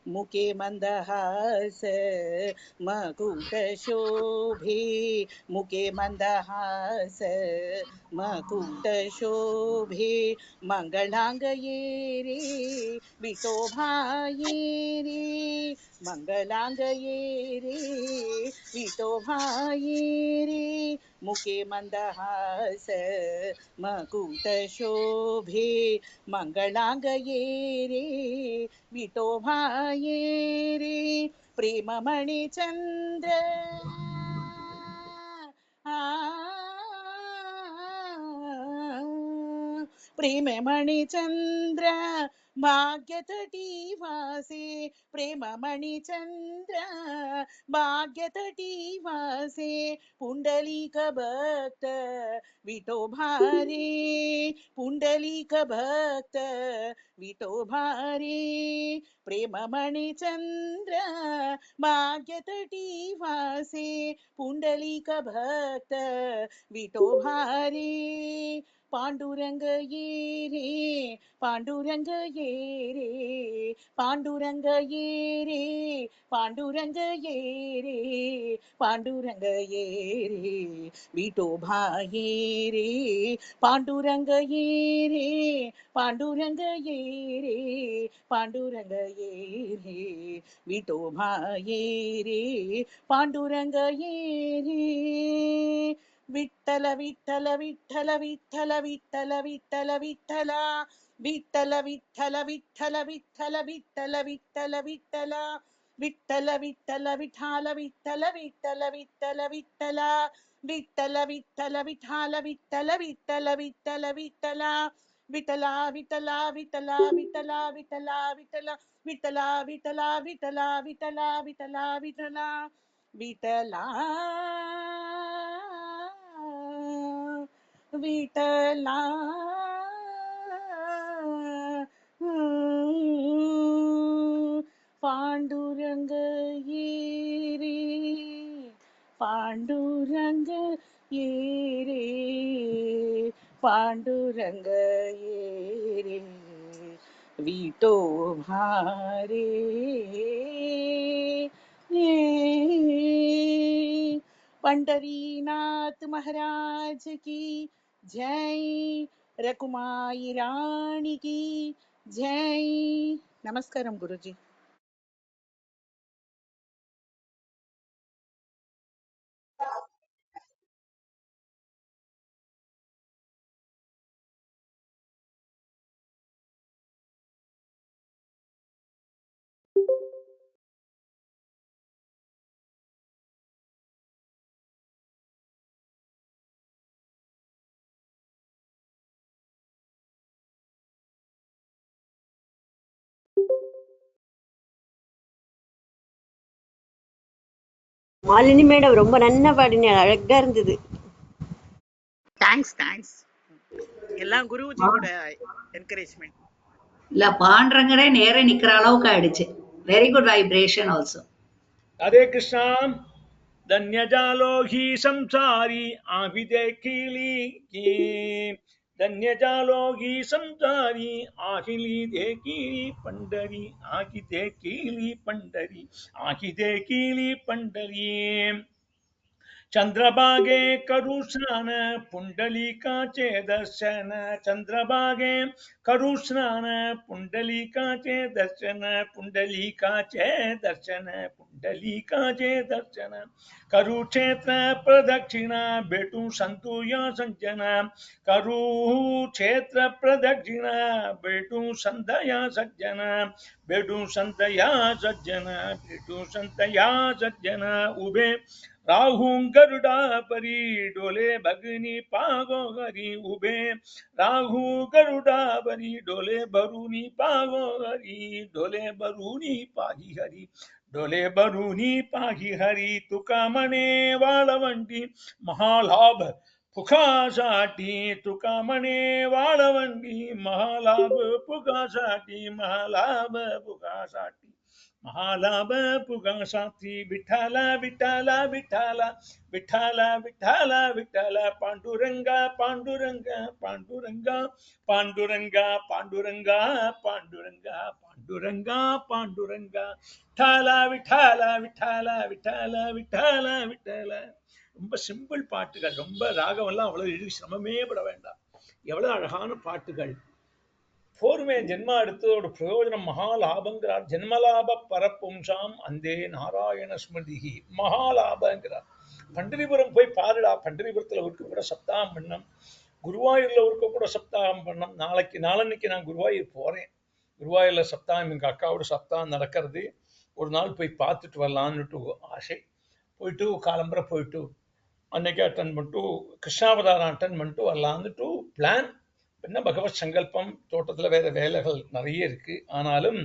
मुके मंदहास मकुट शोभे मुके मंदहास मकुट शोभे मंगलांग ये रे विठोबा ये रे मंगलांग ये रे विठोबा ये रे मुके मंदहास मकुट शोभे मंगलांग ये रे विठोबा ये रे प्रेममणि चंद्र प्रेममणि चंद्र भाग्यतटी वासे प्रेममणि चंद्र भाग्यतटी वासे पुंडलीक भक्त विठोबारे पुंडलीक भक्त विठोबारे प्रेममणि चंद्र भाग्यतटी वासे पुंडलीक भक्त विठोबारे पांडुरंग ये रे पांडुरंग ये रे पांडुरंग ये रे पांडुरंग ये रे पांडुरंग ये रे विठोबा ये रे पांडुरंग ये रे पांडुरंग ये रे पांडुरंग ये रे विठोबा ये रे पांडुरंग ये रे विठ्ठल विठ्ठल विठ्ठल विठ्ठल विठ्ठल विठ्ठल विठ्ठल विठ्ठल विठ्ठल विठ्ठल विठ्ठल विठ्ठल विठ्ठल विठ्ठल विठ्ठल विठ्ठल विठाल विठ्ठल विठ्ठल विठ्ठल विठ्ठल विठ्ठल विठ्ठल विठाल विठ्ठल विठ्ठल विठ्ठल विठ्ठल विठला विठला विठला विठला विठला विठला विठला विठला विठला विठला विठला विठला विठला विठला पांडुरंग ये रे पांडुरंग ये रे पांडुरंग ये रे विठो भारे पंढरीनाथ महाराज की जय रकुमाई रानी की जय नमस्कारम गुरुजी மாலினி மேடம் ரொம்ப நன்னா பாடினீங்க, அழகா இருந்தது. தேங்க்ஸ் தேங்க்ஸ் எல்லாம் குருஜியோட என்கரேஜ்மெண்ட் இல்ல பாண்டரங்கனே நேரே நிக்கிற அளவுக்கு ஆயிடுச்சு. Very good vibration also. हरे कृष्णा धन्य जालो ही संसारी आभि देखिली की धन्य जालो ही संसारी आहिली देखिली पंडरी आखी देखिली पंडरी आखी देखिली पंडरी चंद्रभागे करुस्नान पुंडलिकाचे दर्शन चंद्रभागे करुस्नान पुंडलिकाचे दर्शन पुंडलिकाचे दर्शन पुंडलिकाचे दर्शन करुक्षेत्र प्रदक्षिणा भेटू संतू या सज्जन करुक्षेत्र प्रदक्षिणा भेटू संत या सज्जन भेटू संत या सज्जन भेटू संत या सज्जन उभे राहूं गरुडा परी डोले भगनी पागो हरी उभे राहू गरुडा परी डोले भरुनी पागो हरी डोले भरुनी पागी हरी डोले भरुनी पागी हरी तुका म्हणे वाळवंटी महालाभ फुकासाठी तुका म्हणे वाळवंटी महालाभ फुकासाठी महालाभ फुकासाठी महालाभ पुगासाठी विठाला विठाला विठाला विठाला विठाला विठाला पांडुरंगा पांडुरंगा पांडुरंगा पांडुरंगा पांडुरंगा पांडुरंगा पांडुरंगा पांडुरंगा விட்டாலா விட்டாலா விட்டாலா விட்டாலா விட்டாலா விட்டாலா. ரொம்ப சிம்பிள் பாட்டுகள், ரொம்ப ராகம் எல்லாம் அவ்வளவு எழுதி சிரமமே பட வேண்டாம். எவ்வளவு அழகான பாட்டுகள். போர்மே ஜென்மா எடுத்ததோட பிரயோஜனம் மகாலாபங்கிறார். ஜென்மலாப பரப்பும்சாம் அந்தே நாராயண ஸ்மிருதி மகாலாபங்கிறார். பண்டரிபுரம் போய் பாருடா, பண்டரிபுரத்துல ஒருக்க கூட சப்தாகம் பண்ணம், குருவாயூர்ல ஒருக்க கூட சப்தாகம் பண்ணம். நாளன்னைக்கு நான் குருவாயூர் போறேன். குருவாயூர்ல சப்தாகம் எங்க அக்காவோட சப்தாகம் நடக்கிறது. ஒரு நாள் போய் பார்த்துட்டு வரலான்னுட்டு ஆசை. போயிட்டு காலம்பரை போயிட்டு அன்னைக்கு அட்டன் பண்ணிட்டு கிருஷ்ணாவதாரம் அட்டன் பண்ணிட்டு வரலான்னுட்டு பிளான். என்ன பகவத் சங்கல்பம், தோட்டத்தில் வேற வேலைகள் நிறைய இருக்கு. ஆனாலும்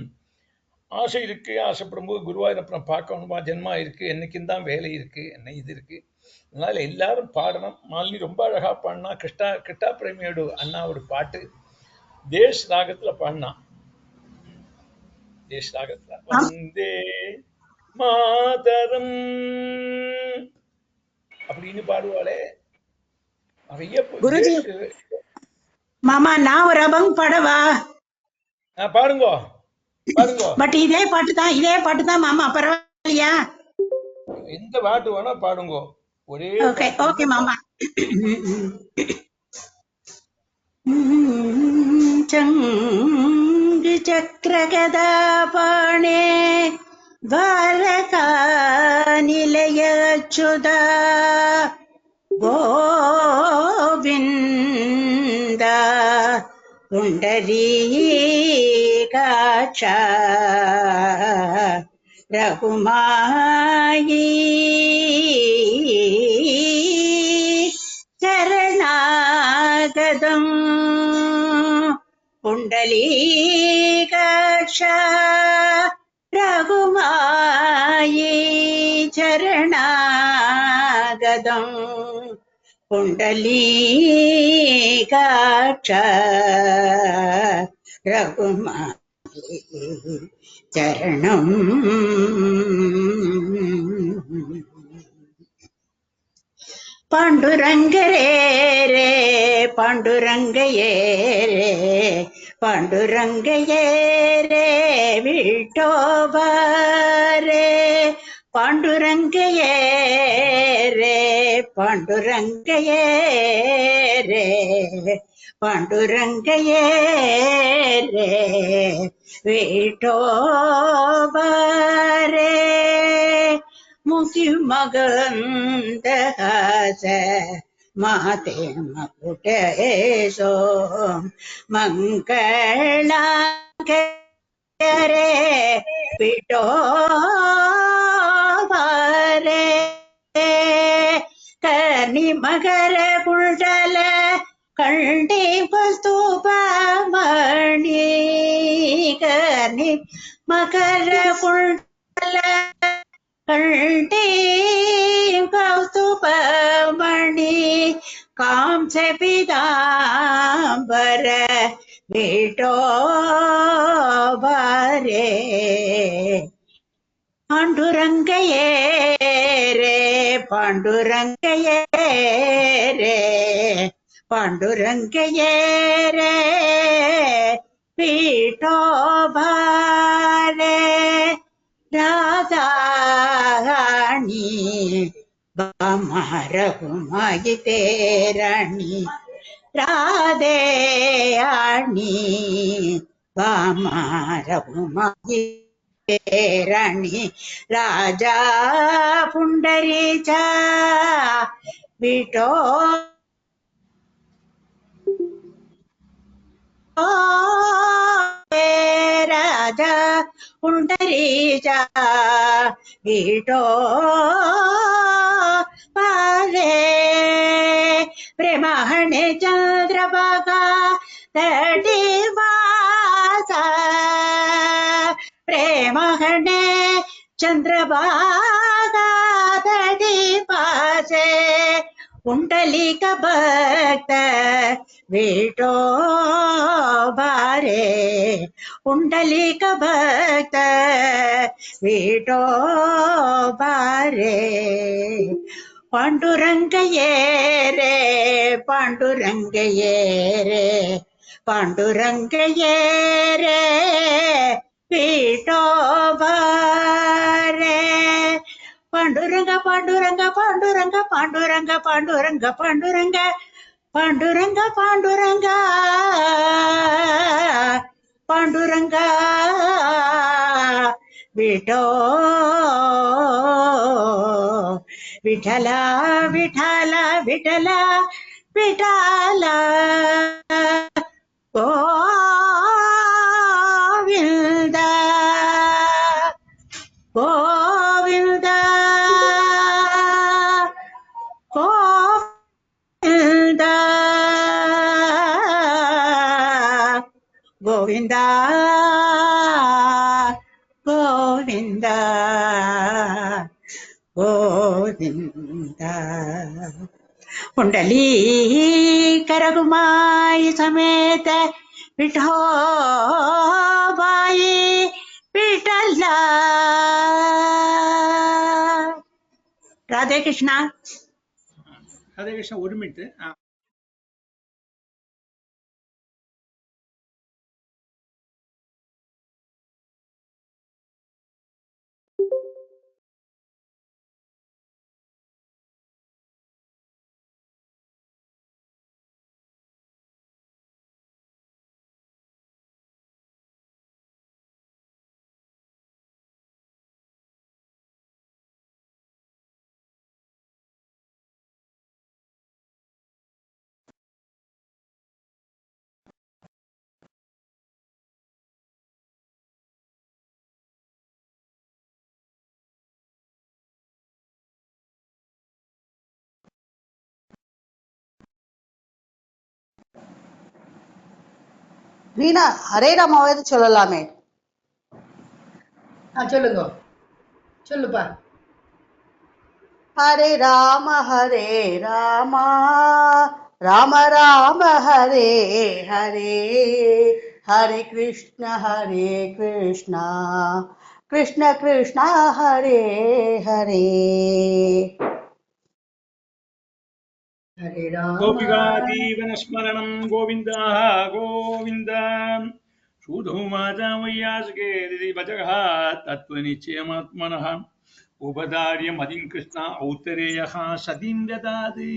ஆசை இருக்கு. ஆசைப்படும்போது குருவாயூரப்பனை பார்க்கணுமா, ஜென்மா இருக்கு, என்னைக்கும் தான் வேலை இருக்கு, என்ன இது இருக்கு. அதனால எல்லாரும் பாடணும். மாலினி ரொம்ப அழகா பாடினா. கிருஷ்ணா பிரேமியோட அண்ணா ஒரு பாட்டு தேஷ் ராகத்துல பாடினா. தேஷ் ராகத்துல வந்தே மாதரம் அப்படின்னு பாடுவாளே நிறைய. குருஜி மாமா நான் ஒரு அபங் பாடவா? பாடுங்கோ பாடுங்கோ. பட் இதே பாட்டு தான் மாமா, பரவாயில்லையா? எந்த பாட்டு வேணா பாடுங்கோ. ஒரே ஓகே ஓகே மாமா. சங்கு சக்கரகதா பாணே துவாரகா நிலையச்சுதா கோவிந்தா புண்டரீகாட்சா ரகுமாயி சரணாகதம் புண்டலீகாட்சா ரகுமாயி சரணாகதம் புண்டலீகாட்சா ரகுமாயி சரணம். பாண்டுரங்கரே ரே பாண்டுரங்கையே ரே பாண்டுரங்கையே ரே விட்டோபாரே பாண்டுரங்கையே ரே பாண்டுரங்கையே ரே பாண்டுரங்கையே ரே விட்டோபாரே முகி மகந்தஹாச மாதே மகுடேசோ மங்களாங்கரே விட்டோபாரே கனி மகர குண்டல கண்டி வஸ்துபமணி கனி மகர குண்டல கண்டி கௌஸ்துபமணி காம்ச பீதாம்பர விட்டோபாரே பாண்டுரங்கையே ரே பாண்டுரங்கையே ரே பாண்டுரங்கையே ரே விட்டோபாரே ராதாணி பாம रघुमाई तेरणी राधे आणी वामा रघुमाई तेरणी राजा पुंडरीचा विठो राजा पुंडरीचा विठो पारे प्रेमाहणे चंद्रभागा तटी वासा प्रेमाहणे चंद्रभागा तटी पासे पुंडलिक भक्त विठो बारे पुंडलिक भक्त विठो बारे पांडुरंग ये रे पांडुरंग ये रे पांडुरंग ये रे विठो बारे पांडुरंग पांडुरंग पांडुरंग पांडुरंग पांडुरंग पांडुरंग पांडुरंग पांडुरंग पांडुरंग विठो विठला विठला विठला विठला गोविंद गोविंद गोविंद गोविंद गोविंद गोविंद कुंडली करगुमाई समेत विठोबाई विठला राधे कृष्णा ஹரே கிருஷ்ணா. ஒரு மினிட். வீணா ஹரே ராமாவது சொல்லலாமே. சொல்லுங்க, சொல்லுப்பா. ஹரே ராம ராம ராம ஹரே ஹரே ஹரே கிருஷ்ண கிருஷ்ண கிருஷ்ண ஹரே ஹரே. ஹரே ராம கோபிகா ஜீவன ஸ்மரணம் கோவிந்தா கோவிந்த. சூதோமாதா வையாசகே பஜகः தத்துவநிச்சயமாத்மனः உபதாரிய மதிம் கிருஷ்ணா ஔத்தரேயः சதீம் ததாதி.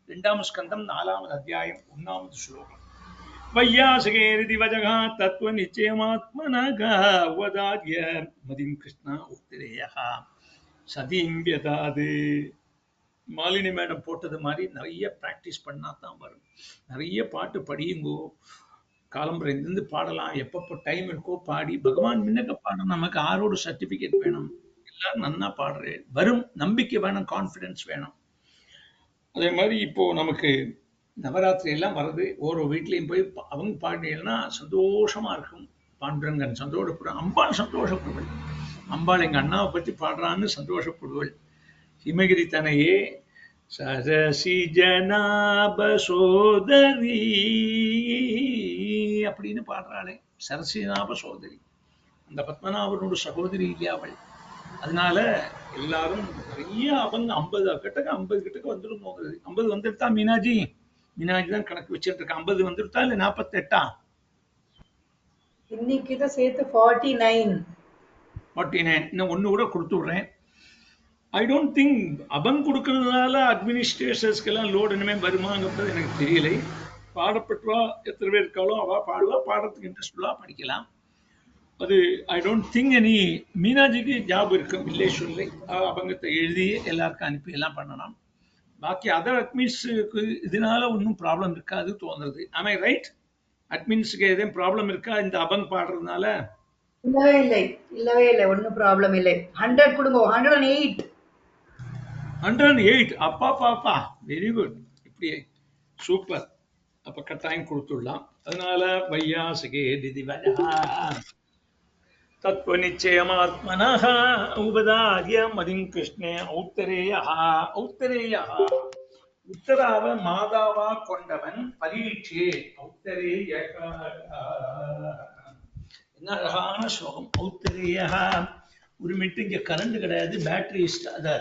இரண்டாம் ஸ்கந்தம் 4வது அத்தியாயம் 1வது ஸ்லோகம். வையாசகேரிதி வஜகா தத்துவ நிச்சயமாத்மனக உபதாரிய மதிம் கிருஷ்ணா ஔத்தரேயः சதீம் ததாதி. மாலினி மேடம் போட்டது மாதிரி நிறைய ப்ராக்டிஸ் பண்ணா தான் வரும். நிறைய பாட்டு படியுங்கோ. காலம்பரை இருந்து பாடலாம். எப்பப்போ டைம் இருக்கோ பாடி பகவான் முன்னக்க பாடணும். நமக்கு ஆரோடு சர்டிபிகேட் வேணும். எல்லாரும் நன்னா பாடுறேன். வரும் நம்பிக்கை வேணும், கான்ஃபிடன்ஸ் வேணும். அதே மாதிரி இப்போ நமக்கு நவராத்திரி எல்லாம் வருது. ஒரு வீட்லையும் போய் அவங்க பாடினீங்கன்னா சந்தோஷமா இருக்கும். பாண்டுரங்கன் சந்தோஷப்படுவாள், அம்பாள் சந்தோஷப்படுவள். அம்பாள் எங்க அண்ணாவை பத்தி பாடுறான்னு சந்தோஷப்படுவள். ஹிமகிரி தனையே சரசி ஜனாப சோதரி அப்படின்னு பாடுறாளே. சரசிநாப சோதரி, அந்த பத்மநாபனோட சகோதரி இல்லையா அவள். அதனால எல்லாரும் நிறைய அவங்க 50 கிட்டக்க வந்துடும் போகுது. 50 வந்துடுதா மீனாஜி? மீனாஜி தான் கணக்கு வச்சுட்டு இருக்கா. 50 வந்துடுதா இல்ல 48? இன்னைக்கு தான் சேர்த்து 49. 49. இன்னும் ஒண்ணு கூட கொடுத்து விடுறேன். ஐ டோன்ட் திங்க் அபங் கொடுக்கறதுனால அட்மினிஸ்ட்ரேட்டர்ஸ்க்கெல்லாம் லோடு இனிமே வருமாங்கிறது எனக்கு தெரியலை. பாடப்பட்டுவா எத்தனை பேர் இருக்காளோ அவ பாடுவா, பாடுறதுக்கு இன்ட்ரெஸ்ட்ஃபுல்லா படிக்கலாம். அது ஐ டோன்ட் திங்க் எனி. மீனாஜிக்கு ஜாப் இருக்கு வில்லேஸ்வரில், அபங்கத்தை எழுதி எல்லாருக்கும் அனுப்பி எல்லாம் பண்ணலாம். பாக்கி அதர் அட்மின்ஸுக்கு இதனால ஒன்றும் ப்ராப்ளம் இருக்காது தோணுது. ஆமே ரைட்? அட்மின்ஸுக்கு எதுவும் ப்ராப்ளம் இருக்கா இந்த அபங் பாடுறதுனால? இல்லவே இல்லை, இல்லவே இல்லை, ஒன்றும் ப்ராப்ளம் இல்லை. 100 கொடுங்க, 108. 108. அப்பா பாப்பா, வெரி குட். இப்படி சூப்பர். அப்ப கட்டாயம் கொடுத்துடலாம். அதனால வையாசகே திதிவயா தத்துவ நிச்சயமாத்மனஹ உபதாரிய மதிம் கிருஷ்ணே ஔத்தரேயஹ. ஔத்தரேயஹ உத்தராவ மாதாவா கொண்டவன் பரீட்சே ஔத்தரேயஹ. என்ன அழகான ஸ்லோகம். ஔத்தரேயஹ. ஒரு மினிட், இங்க கரண்ட் கிடையாது, பேட்டரி அதை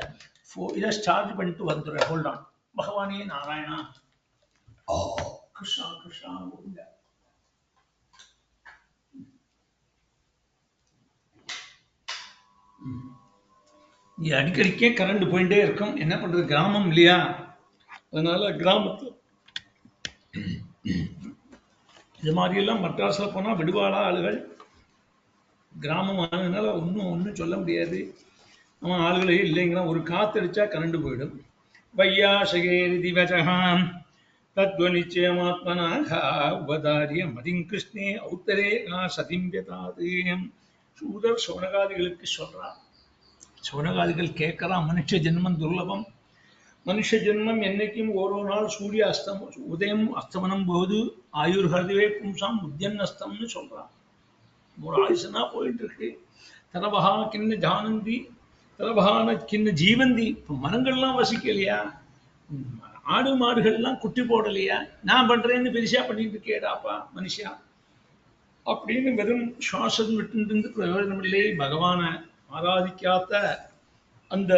இதை சார்ஜ் பண்ணிட்டு வந்துடுறேன். Hold on. பகவானே நாராயணா. ஓ கிருஷ்ணா கிருஷ்ணா கோவிந்த. அடிக்கடிக்கே கரண்ட் போயிட்டே இருக்கும். என்ன பண்றது, கிராமம் இல்லையா? அதனால கிராமத்து இது மாதிரி எல்லாம் மெட்ராஸ்ல போனா விடுவாளா ஆளுகள். கிராமம் ஆனதுனால ஒன்றும் சொல்ல முடியாது. அவன் ஆளுகளே இல்லைங்கிறான். ஒரு காத்தடிச்சா கரண்ட் போயிடும். வையாசகேரி திவஜகாம் தத்வ நிச்சயமாத்மனாக உபதாரிய மதிம் கிருஷ்ணே ஔத்தரே சதிம்பியதாது. சூதர் சோனகாதிகளுக்கு சொல்றான். சோனகாதிகள் கேட்கறான், மனுஷ ஜென்மம் துர்லபம். மனுஷ ஜென்மம் என்னைக்கும் ஓரோ நாள் சூரிய உதயம் அஸ்தமனம் போது ஆயுர்ஹர்திவே பும்சாம் உத்தியன் அஸ்தம்னு சொல்றான். ஒரு ஆயுசனா போயிட்டு இருக்கு. தலபகா கிண்ண ஜானந்தி தலபகான கிண்ண ஜீவந்தி. இப்போ மரங்கள்லாம் வசிக்கலையா? ஆடு மாடுகள்லாம் குட்டி போடலையா? நான் பண்றேன்னு பெருசா பண்ணிட்டு இருக்கேடாப்பா மனுஷா அப்படின்னு வெறும் சுவாசம் விட்டு இருந்து பிரயோஜனம் இல்லை. பகவான ஆராதிக்காத அந்த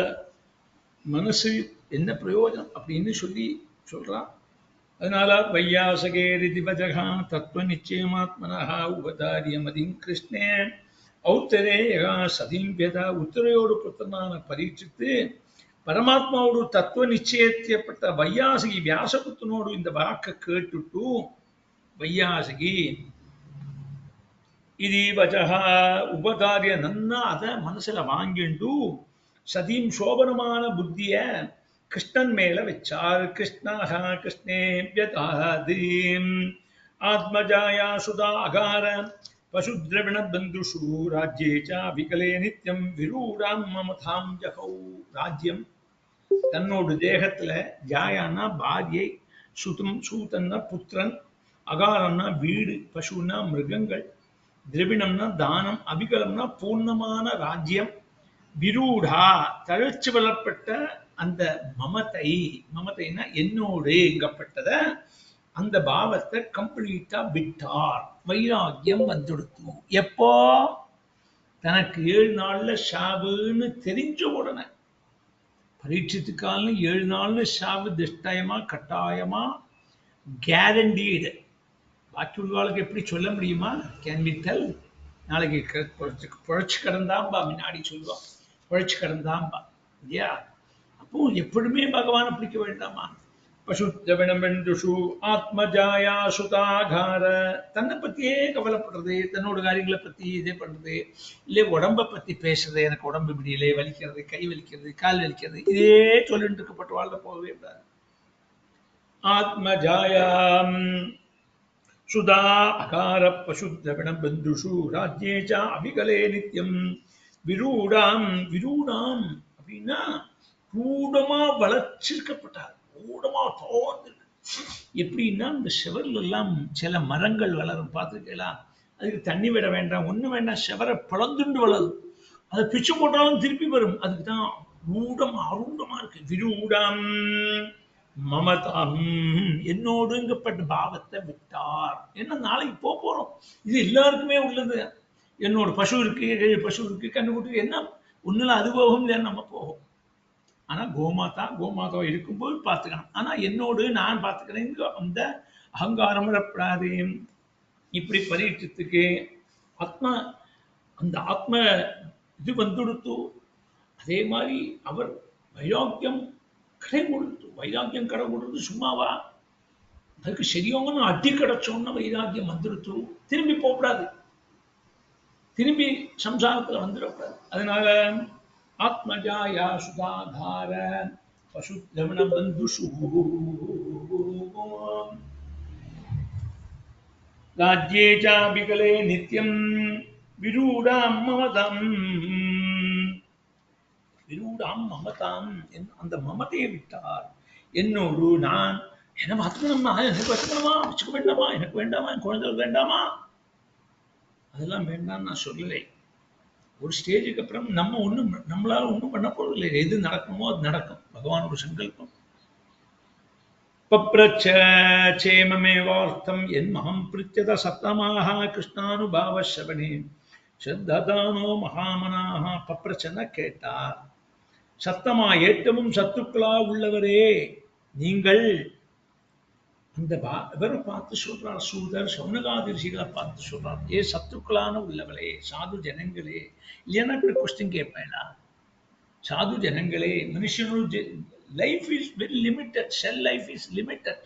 மனசு என்ன பிரயோஜனம் அப்படின்னு சொல்றான். அதனால வையாசகேரி திவஜகா தத்துவ நிச்சயமாத்மனஹா உபதாரிய மதிம் கிருஷ்ணே ஔத்தரேயா சதீம்பியதா. உத்தரையோடு புத்தனான பரீட்சித்து பரமாத்மாவோடு தத்துவ நிச்சயத்தைப்பட்ட வையாசகி வியாசபுத்தனோடு இந்த வாக்க கேட்டுட்டு வையாசகி இது வஜகா உபதாரிய நன்னா அதை மனசுல வாங்கிண்டு சதீம் சோபனமான புத்திய கிருஷ்ணன் மேல வச்சார். கிருஷ்ணா கிருஷ்ணே வியதாதீம் ஆத்மஜாயா சுதா அகார பசுத்ரவிண பந்துஷு ராஜ்யே ச விகலே நித்யம் விரூடாம் மமதாம் ஜகௌ. ராஜ்யம் தன்னோட தேகத்துல ஜாயான்னா பாரியை, சூதன்னா புத்திரன், அகாரம்னா வீடு, பசுன்னா மிருகங்கள், திரவிணம்னா தானம், அபிகலம்னா பூர்ணமான ராஜ்யம், விரூடா தழச்சு வளப்பட்ட அந்த மமதைனா என்னோடுங்கப்பட்டத அந்த பாவத்தை கம்ப்ளீட்டா விட்டார். வைராக்கியம் வந்துடுத்து. எப்போ? தனக்கு 7 நாள்ல ஷாபுன்னு தெரிஞ்ச உடனே. பரீட்சித்துக்கால 7 நாள்ல ஷாபு திஷ்டயமா கட்டாயமா கேரண்டீடு. பாக்கி உள்ளவாளுக்கு எப்படி சொல்ல முடியுமா? Can we tell? நாளைக்கு புழைச்சு கிடந்தாம்பா முன்னாடி சொல்லுவான். புழைச்சு கிடந்தாம்பா இல்லையா? அப்போ எப்பொழுதுமே பகவானை பிடிக்க வேண்டாமா? பசுத்ரவிணமென்றுஷு ஆத்மஜாயா சுதாகார. தன்னை பத்தியே கவலைப்படுறது, தன்னோட காரியங்களை பத்தி இதே பண்றது, இல்லை உடம்பை பத்தி பேசுறது. எனக்கு உடம்பு முடியலை, வலிக்கிறது, கை வலிக்கிறது, கால் வலிக்கிறது, இதே சொல்லிட்டு இருக்கப்பட்ட வாழ்ல போகவே கூடாது. ஆத்மஜாயாம் சுதா அகார பசுத்ரவிண பந்துஷு ராஜ்யே ச அபிகலே நித்யம் விரூடாம். விரூடாம் அப்படின்னா கூடமா வளர்ச்சிருக்கப்பட்டார். கூடமா தோர்ந்து எப்படின்னா இந்த செவர்ல எல்லாம் சில மரங்கள் வளரும் பார்த்துருக்கலாம். அதுக்கு தண்ணி விட வேண்டாம், ஒண்ணு வேண்டாம், செவரை பிளந்துண்டு வளரும். அதை பிச்சு போட்டாலும் திருப்பி வரும். அதுக்கு தான் ரூடம் அரூடமா இருக்கு. விரூடம் மமதாம் என்னோடுங்கப்பட்ட பாவத்தை விட்டார். என்ன நாளைக்கு போறோம், இது எல்லாருக்குமே உள்ளது. என்னோட பசு இருக்கு, 7 பசு இருக்கு, கண்ணுக்குட்டி என்ன ஒண்ணுல அது போகும் இல்லைன்னு நம்ம போகும். ஆனா கோமாதா இருக்கும்போது பார்த்துக்கணும். ஆனா என்னோடு நான் பார்த்துக்கிறேன், அந்த அகங்காரம் வரப்படாது. இப்படி பரீட்சத்துக்கு அந்த ஆத்ம இது வந்துடுத்து. அதே மாதிரி அவர் வைராக்கியம் கடை கொடுத்து, வைராக்கியம் கடை கொடுத்து சும்மாவா? அதுக்கு சரியான அடி கிடைச்சோன்னா வைராக்கியம் வந்துடுத்து, திரும்பி போகக்கூடாது, திரும்பி சம்சாரத்துல வந்துடக்கூடாது. அதனால ஆத்மஜாயா சுதாதார பசுத்ரவண பந்துஷு ராஜ்யே சாபிகலே நித்யம் விரூடாம் மமதம் விரூடாம் மமதாம், அந்த மமதையை விட்டார். என்னோடு நான் என்ன பார்த்துக்கணுமா, எனக்கு வச்சுக்கணுமா, வச்சுக்க வேண்டாமா, எனக்கு வேண்டாமா, என் குழந்தைகள் வேண்டாமா, அதெல்லாம் வேண்டாம் நான் சொல்லலை. ஒரு ஸ்டேஜுக்கு அப்புறம் நம்ம ஒண்ணும் நம்மளால ஒண்ணும் பண்ண போறது இல்லை. எது நடக்குமோ அது நடக்கும், பகவான் ஒரு சங்கல்பம். பப்ரச்ச சேமமேவார்த்தம் என்மஹம் பிரிச்சத சப்தமாக கிருஷ்ணானுபாவ சவனே ஸ்ரத்ததானோ மகாமனாக. பப்ரச்சன கேட்டார். சத்தமா ஏற்றமும் சத்துக்களா உள்ளவரே நீங்கள், அந்த இவரை பார்த்து சொல்றார், சூதர் சௌனகாதி ரிஷிகளை பார்த்து சொல்றார், ஏ சத்துக்களான உள்ளவளே, சாது ஜனங்களே. இல்லைன்னா இப்படி கொஸ்டின் கேட்பேனா? சாது ஜனங்களே, மனுஷனோட life is very limited, sell life is limited.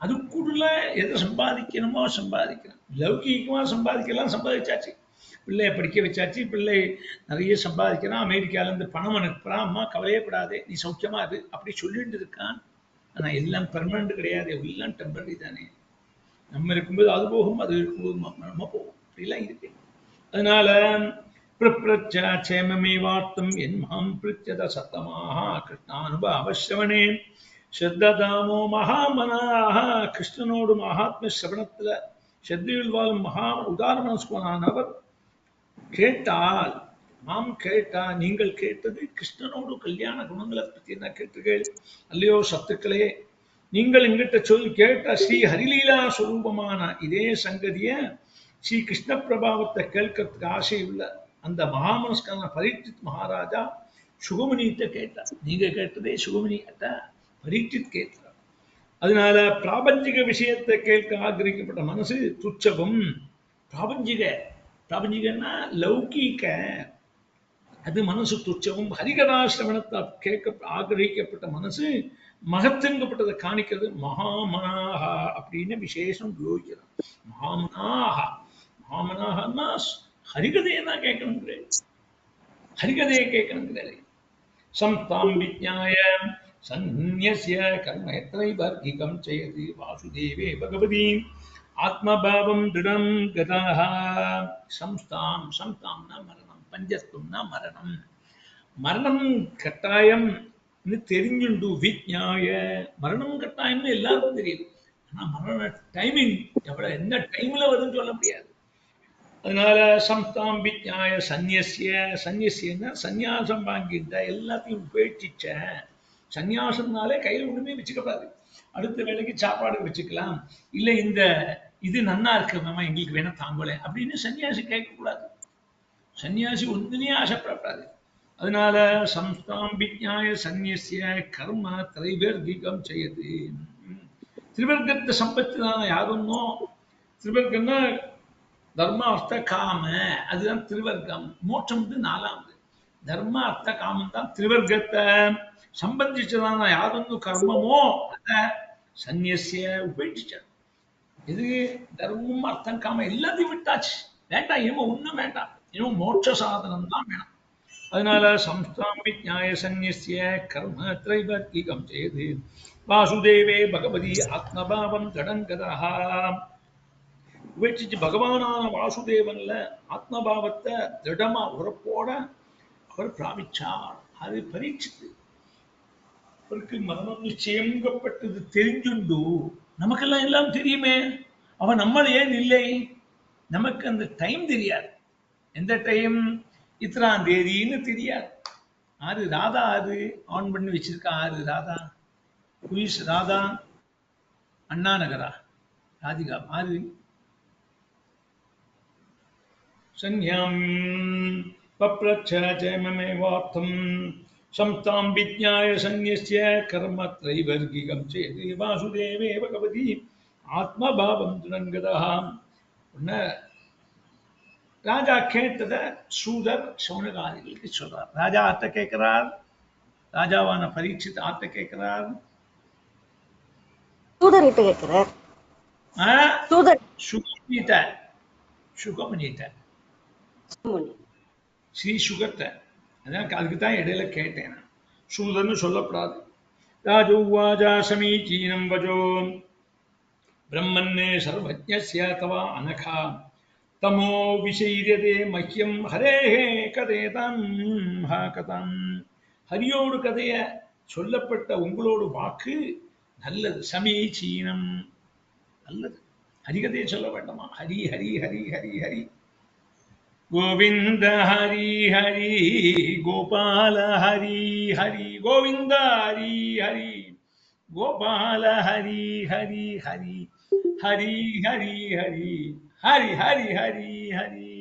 அதுக்குள்ள எதை சம்பாதிக்கணுமோ சம்பாதிக்கணும். லௌகீகமா சம்பாதிக்கலாம், சம்பாதிச்சாச்சு, பிள்ளைய படிக்க வச்சாச்சு, பிள்ளை நிறைய சம்பாதிக்கிறான், அமெரிக்காலேருந்து பணம் அனுப்புறான், அம்மா கவலையப்படாதே நீ சௌக்கியமா அது அப்படி சொல்லிட்டு இருக்கான். ஆனா எல்லாம் பெர்மனண்ட் கிடையாது, எல்லாம் டெம்பரரி தானே. நம்ம இருக்கும்போது அது போகும், அது இருக்கும்போது நம்ம போகும், அப்படிலாம் இருக்கு. அதனால பிரப்ரச்சேமமேவார்த்தம் என்மாம் பிரிச்சத சத்தமாக கிருஷ்ணானுபாவ ஸ்ரவணே ஸ்ரத்ததாமோ மகாமனாக. கிருஷ்ணனோடு மகாத்ம சிரவணத்துல ஸ்ரத்தையில் வாழும் மகா உதாரணமானவர் கேட்டால், மாம் கேட்டா, நீங்கள் கேட்டது கிருஷ்ணனோடு கல்யாண குணங்களை பற்றி என்ன கேட்டீர்கள் அல்லையோ சத்துக்களே. நீங்கள் எங்கிட்ட கேட்ட ஸ்ரீ ஹரிலீலா சுரூபமான இதே சங்கதிய ஸ்ரீ கிருஷ்ண பிரபாவத்தை கேட்கறதுக்கு ஆசையுள்ள அந்த மகாமனஸ்கான பரீட்சித் மகாராஜா சுகமணிகிட்ட கேட்டார். நீங்க கேட்டதே சுகமணி அட்ட பரீட்சித் கேட்டார். அதனால பிராபஞ்சிக விஷயத்தை கேட்க ஆக்கிரிக்கப்பட்ட மனசு துச்சகம். பிராபஞ்சிகன்னா லௌகீக, அது மனசு துச்சமும். ஹரிகதாசிரவணத்தை கேட்க ஆகிரகிக்கப்பட்ட மனசு மகத்துங்கப்பட்டதை காணிக்கிறது. மகாமனாகா அப்படின்னு விசேஷம் யோகிக்கிறார். மகாமனாகன்னா ஹரிகதையை தான் கேட்கணுங்கிறேன், ஹரிகதையை கேட்கணுங்கிறே. சம்தாம் விஜ்ஞாய சந்நியஸ்ய கர்ம எத்ரைவர்கிகம் செய்யதி வாசுதேவே பகவதி ஆத்மபாவம் திருடம் கதாஹ. சம்தாம்னா மரணம், பஞ்சத்துவம்னா மரணம். மரணம் கட்டாயம் தெரிஞ்சுண்டு விஜ்ஞாய, மரணம் கட்டாயம்னு எல்லாருக்கும் தெரியும். ஆனா மரண டைமிங் எவ்வளவு, என்ன டைம்ல வரும்னு சொல்ல முடியாது. அதனால சம்தாம் விஜ்ஞாய சந்நியஸ்யன்னா சந்நியாசம் வாங்கிட்ட எல்லாத்தையும் உபேட்சிச்ச. சந்நியாசம்னாலே கையில் ஒண்ணுமே வச்சுக்கப்படாது, அடுத்த வேலைக்கு சாப்பாடு வச்சுக்கலாம், இல்லை இந்த இது நன்னா இருக்கு மாமா எங்களுக்கு வேணா தாங்கல அப்படின்னு சன்னியாசி கேட்கக்கூடாது. சன்னியாசி ஒன்றுலயே ஆசைப்படக்கூடாது. அதனால சம்ஸ்தாம் விஜ்ஞாய சந்நியஸ்ய கர்ம திரைவர்கிகம் செய்யுது. திரிவர்க்கத்தை சம்பத்தி தான் யாருன்னோ. திரிவர்க்கம்னா தர்ம அர்த்த காம, அதுதான் திரிவர்க்கம். மோட்சம் வந்து நாலாவது. தர்ம அர்த்த காமம் தான் திரிவர்க்கத்தை சம்பந்திச்சதான யாருன்னு கர்மமோ அத சந்நியசிய உபேட்சிச்சார். இது தர்மம் அர்த்தம் காம எல்லாத்தையும் விட்டாச்சு, வேண்டாம், இனிமே ஒண்ணும் வேண்டாம், இனிமே மோட்ச சாதனம் தான் வேணும். அதனால சம்ஸ்தாம் விஜ்ஞாய சந்நியஸ்ய கர்ம திரைவர்க்கிகம் செய்து வாசுதேவே பகவதி ஆத்மபாவம் தடங்கதா. உபேட்சிச்சு பகவானான வாசுதேவன்ல ஆத்மபாவத்தை திடமா உறப்போட அவர் பிராபிச்சார். அது பரீட்சித்து அவருக்கு மரணம் நிச்சயங்கப்பட்டது தெரிஞ்சுண்டு. நமக்கெல்லாம் எல்லாம் தெரியுமே, அவன் நம்மள ஏன் இல்லை? நமக்கு அந்த டைம் தெரியாது. எந்த டைம் இத்தனாம் தேதின்னு தெரியாது. ஆறு ராதா அது ஆன் பண்ணி வச்சிருக்கா. ஆறு ராதா, குயிஸ் ராதா, அண்ணா நகரா, ராதிகா ஆறு சன்யாம் பப்ரச்சேமமேவார்த்தம் சம்தாம் விஜ்ஞாய சந்நியஸ்ய கர்ம திரைவர்கிகம் சேதி வாசுதேவே பகவதி ஆத்மபாவம் துரங்கதா. ராஜா கேட்டத சூதர் சௌனகாதிகளுக்கு சொல்றார். ராஜா அத்த கேட்கிறார், ராஜாவான பரீட்சித் ஆத்த கேட்கிறார். தூதர்கிட்ட கேட்கிறார். தூதர் சுகமணிட்ட சுகமணிட்ட ஸ்ரீ சுகத்தை அதான் அதுக்கு தான் இடையில கேட்டேன். சூதன்னு சொல்லப்படாது. ராஜோவாஜா சமீச்சீனம் வஜோ பிரம்மன்னே சர்வஜ்ஞஸ்ய தவ அனகா தமோ விஷயதே மஹ்யம் ஹரேஹே கதேதம் ஹா கதம். ஹரியோடு கதைய சொல்லப்பட்ட உங்களோடு வாக்கு நல்லது. சமீச்சீனம் நல்லது. ஹரிகதையை சொல்ல வேண்டாமா? ஹரி ஹரி ஹரி ஹரி ஹரி கோவிந்த ஹரி ஹரி கோபால ஹரி ஹரி கோவிந்த ஹரி ஹரி கோபால ஹரி ஹரி ஹரி ஹரி ஹரி ஹரி ஹரி ஹரி ஹரி ஹரி.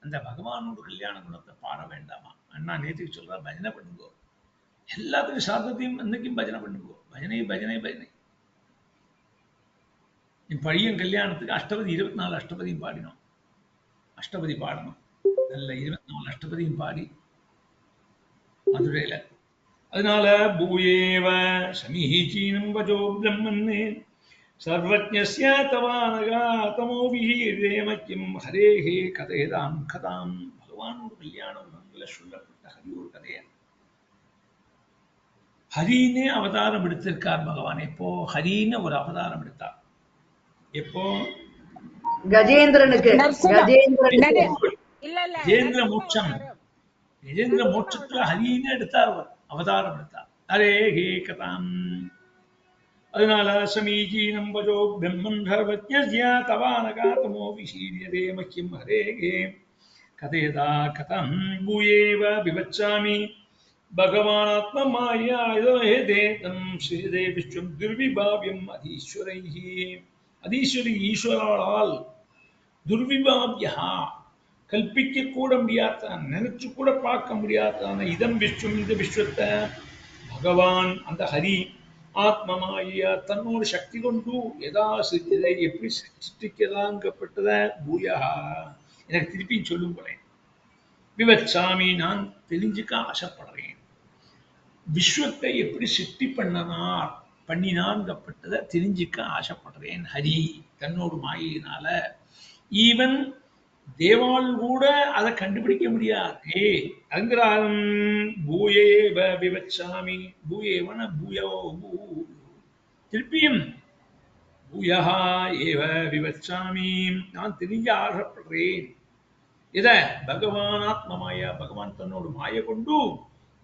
அந்த பகவானோட கல்யாண குணத்தை பாட வேண்டாமா? அண்ணா நேற்றுக்கு சொல்றா, பஜனை பண்ணுங்கோ. எல்லாத்துக்கும் சாதத்தையும் அன்னைக்கும் பஜனை பண்ணுங்கோ. பஜனை பஜனை பஜனை. என் பழியன் கல்யாணத்துக்கு அஷ்டபதி 24 அஷ்டபதியும் பாடினோம். அஷ்டபதி பாடணும். நல்ல 24 அஷ்டபதியும் பாடி மதுரையில. அதனால பூயேவ சமீச்சீனம் வஜோ பிரம்மன்னே சர்வஜ்ஞஸ்ய தவானகா தமோ விஹீரேமக்கியம் ஹரேஹே கதேதாம் கதாம். பகவானோட கல்யாண குணங்களை சொல்லப்பட்ட ஹரியோட கதையை ஹரினே அவதாரம் எடுத்திருக்கார் பகவான். எப்போ ஹரின்னு ஒரு அவதாரம் எடுத்தார்? எப்போ? கஜேந்திரனுக்கு கஜேந்திரனுக்கு கஜேந்திர மோட்சம். கஜேந்திர மோட்சத்துல ஹரின்னு எடுத்தார், அவதாரம் எடுத்தார். ஹரே ஹே கதாம். அதனால சமீச்சீனம் வஜோ பிரம்மன் சர்வஜ்ஞஸ்ய தவானகா தமோ விஹீரியதே மஹ்யம் ஹரே ஹே கதேதா கதம் பூயேவ விவச்சாமி பகவானாத்மமாயா இதோஹேதே தம் ஸ்ரீதே விஸ்வம் துர்விபாவ்யம் அதீஸ்வரைஹி. அதீஸ்வரி ஈஸ்வரால் துர்விபாவ்யா கல்பிக்க கூட முடியாதான், நினைச்சு கூட பார்க்க முடியாதான இதம் விஸ்வம், இந்த விஸ்வத்தை பகவான் அந்த ஹரி ஆத்மமாயா தன்னோட சக்தி கொண்டு எதா சிருஷ்டிதை எப்படி சிருஷ்டிக்கலாங்கப்பட்டத பூயா எனக்கு திருப்பி சொல்லும் போறேன். விவச்சாமி நான் தெரிஞ்சுக்க ஆசைப்படுறேன். விஸ்வத்தை எப்படி சிருஷ்டி பண்ணினாங்கப்பட்டதை தெரிஞ்சுக்க ஆசைப்படுறேன். ஹரி தன்னோட மாயினால ஈவன் தேவால் கூட அதை கண்டுபிடிக்க முடியாது. அங்கிறான் பூயேவ விவச்சாமி. பூயேவன பூயோ பூ. திருப்பியும் பூயா ஏவ விவச்சாமி நான் தெரிஞ்ச ஆசைப்படுறேன். இத பகவான் ஆத்மமாயா பகவான் தன்னோட மாய கொண்டு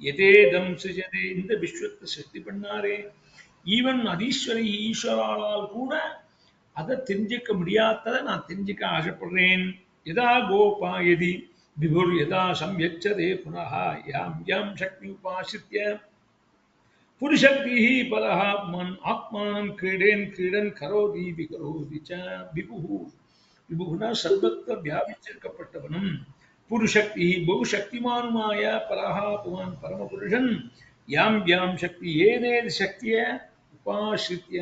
எதேதம் சிஜதே இந்த விஸ்வத்தை சிருஷ்டி பண்ணாரே. ஈவன் அதீஸ்வரி ஈஸ்வரால் கூட அதை தெரிஞ்சுக்க முடியாததை நான் தெரிஞ்சுக்க ஆசைப்படுறேன். யதா கோபாயதி விபுர் யதா சம்யச்சதே புனः யாம் யாம் சக்தி உபாசித்ய புருஷக்திஹி பரஹ மன் ஆத்மானம் கிரீடன் கரோதி விகரோதி ச. விபுஹு விபுகுனா சர்வத்திர வியாபிச்சிருக்கப்பட்டவனும் புருஷக்தி பகுசக்திமானுமாய பரஹா புமான் பரமபுருஷன் யாம் யாம் சக்தி ஏதேது சக்திய உபாசித்ய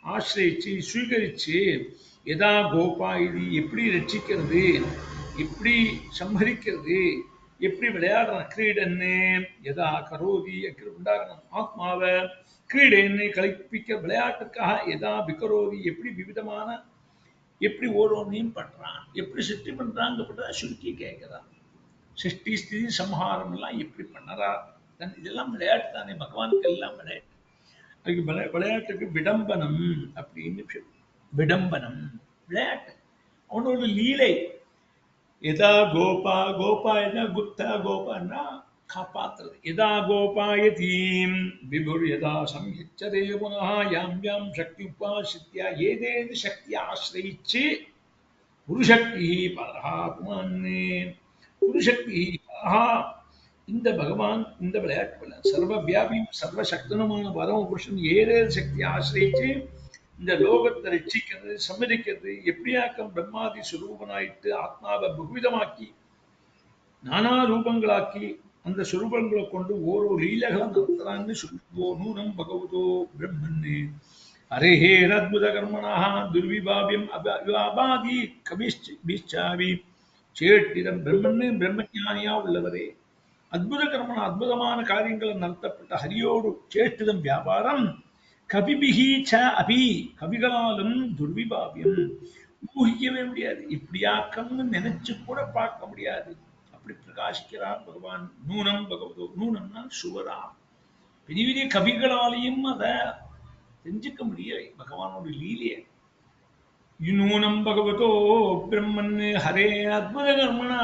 ஆசிரிச்சு ஸ்வீகரிச்சு எதா கோபா இது எப்படி ரட்சிக்கிறது, எப்படி சம்ஹரிக்கிறது, எப்படி விளையாடுறான். கிரீடன்னு எதா கரோதி உண்டாகணும் ஆத்மாவை கிரீடன்னு கலைப்பிக்க விளையாட்டுக்காக எதா விகரோதி எப்படி விவிதமான எப்படி ஓரோன்னையும் பண்றான், எப்படி சிருஷ்டி பண்றாங்கப்பட்டதா சுருக்கி கேட்கிறான். சிருஷ்டி ஸ்திதி சம்ஹாரம் எல்லாம் எப்படி பண்ணறா. இதெல்லாம் விளையாட்டு தானே, பகவானுக்கு எல்லாம் விளையாட்டு. அதுக்கு விளையாட்டுக்கு விடம்பனம் அப்படின்னு விடம்பனம் விளையாட்டு, அவனோட லீலை. எதா கோபா கோபா எதா குப்தா கோபான்னா காப்பாத்துறது. எதா கோபாயதீம் விபுர் யதா சம்யச்சதே புனः யாம் யாம் சக்தி உபாசித்யா ஏதேது சக்தி ஆசிரியிச்சு புருஷக்தி பரஹா புமான்னே புருஷக்தி பரஹா. இந்த பகவான் இந்த விளையாட்டு சர்வ வியாபியும் சர்வசக்தனுமான பரம புருஷன் ஏதேது சக்தி ஆசிரியிச்சு இந்த லோகத்தை ரட்சிக்கிறது சம்மதிக்கிறது எப்படியாக்கம் பிரம்மாதி சுரூபனாயிட்டு ஆத்மாவை பகுவிதமாக்கி நானா ரூபங்களாக்கி அந்த சுரூபங்களை கொண்டு ஓரோ லீலைகளை நடத்துறான்னு சொல்லுவோ. நூனம் பகவதோ பிரம்மன்னே ஹரேஹே அத்புத கர்மணா துர்விபாவியம் அபாதி கபிச்சாவி சேட்டிடம். பிரம்மன்னு பிரம்மஞானியா உள்ளவரே அற்புதகரமான அற்புதமான காரியங்கள் நடத்தப்பட்ட ஹரியோடு சேஷ்டிதம் வியாபாரம் கவிபிகி ச அபி கவிகளாலும் துர்விபாவியம் ஊகிக்கவே முடியாது. இப்படியாக்கம்னு நினைச்சு கூட பார்க்க முடியாது. அப்படி பிரகாசிக்கிறார் பகவான். நூனம் பகவதோ, நூனம்னா சுவரா. பெரிய பெரிய கவிகளாலையும் அதை தெரிஞ்சுக்க முடியலை பகவானோட லீலையை. நூனம் பகவதோ பிரம்மன் ஹரே அத்புத கர்மணா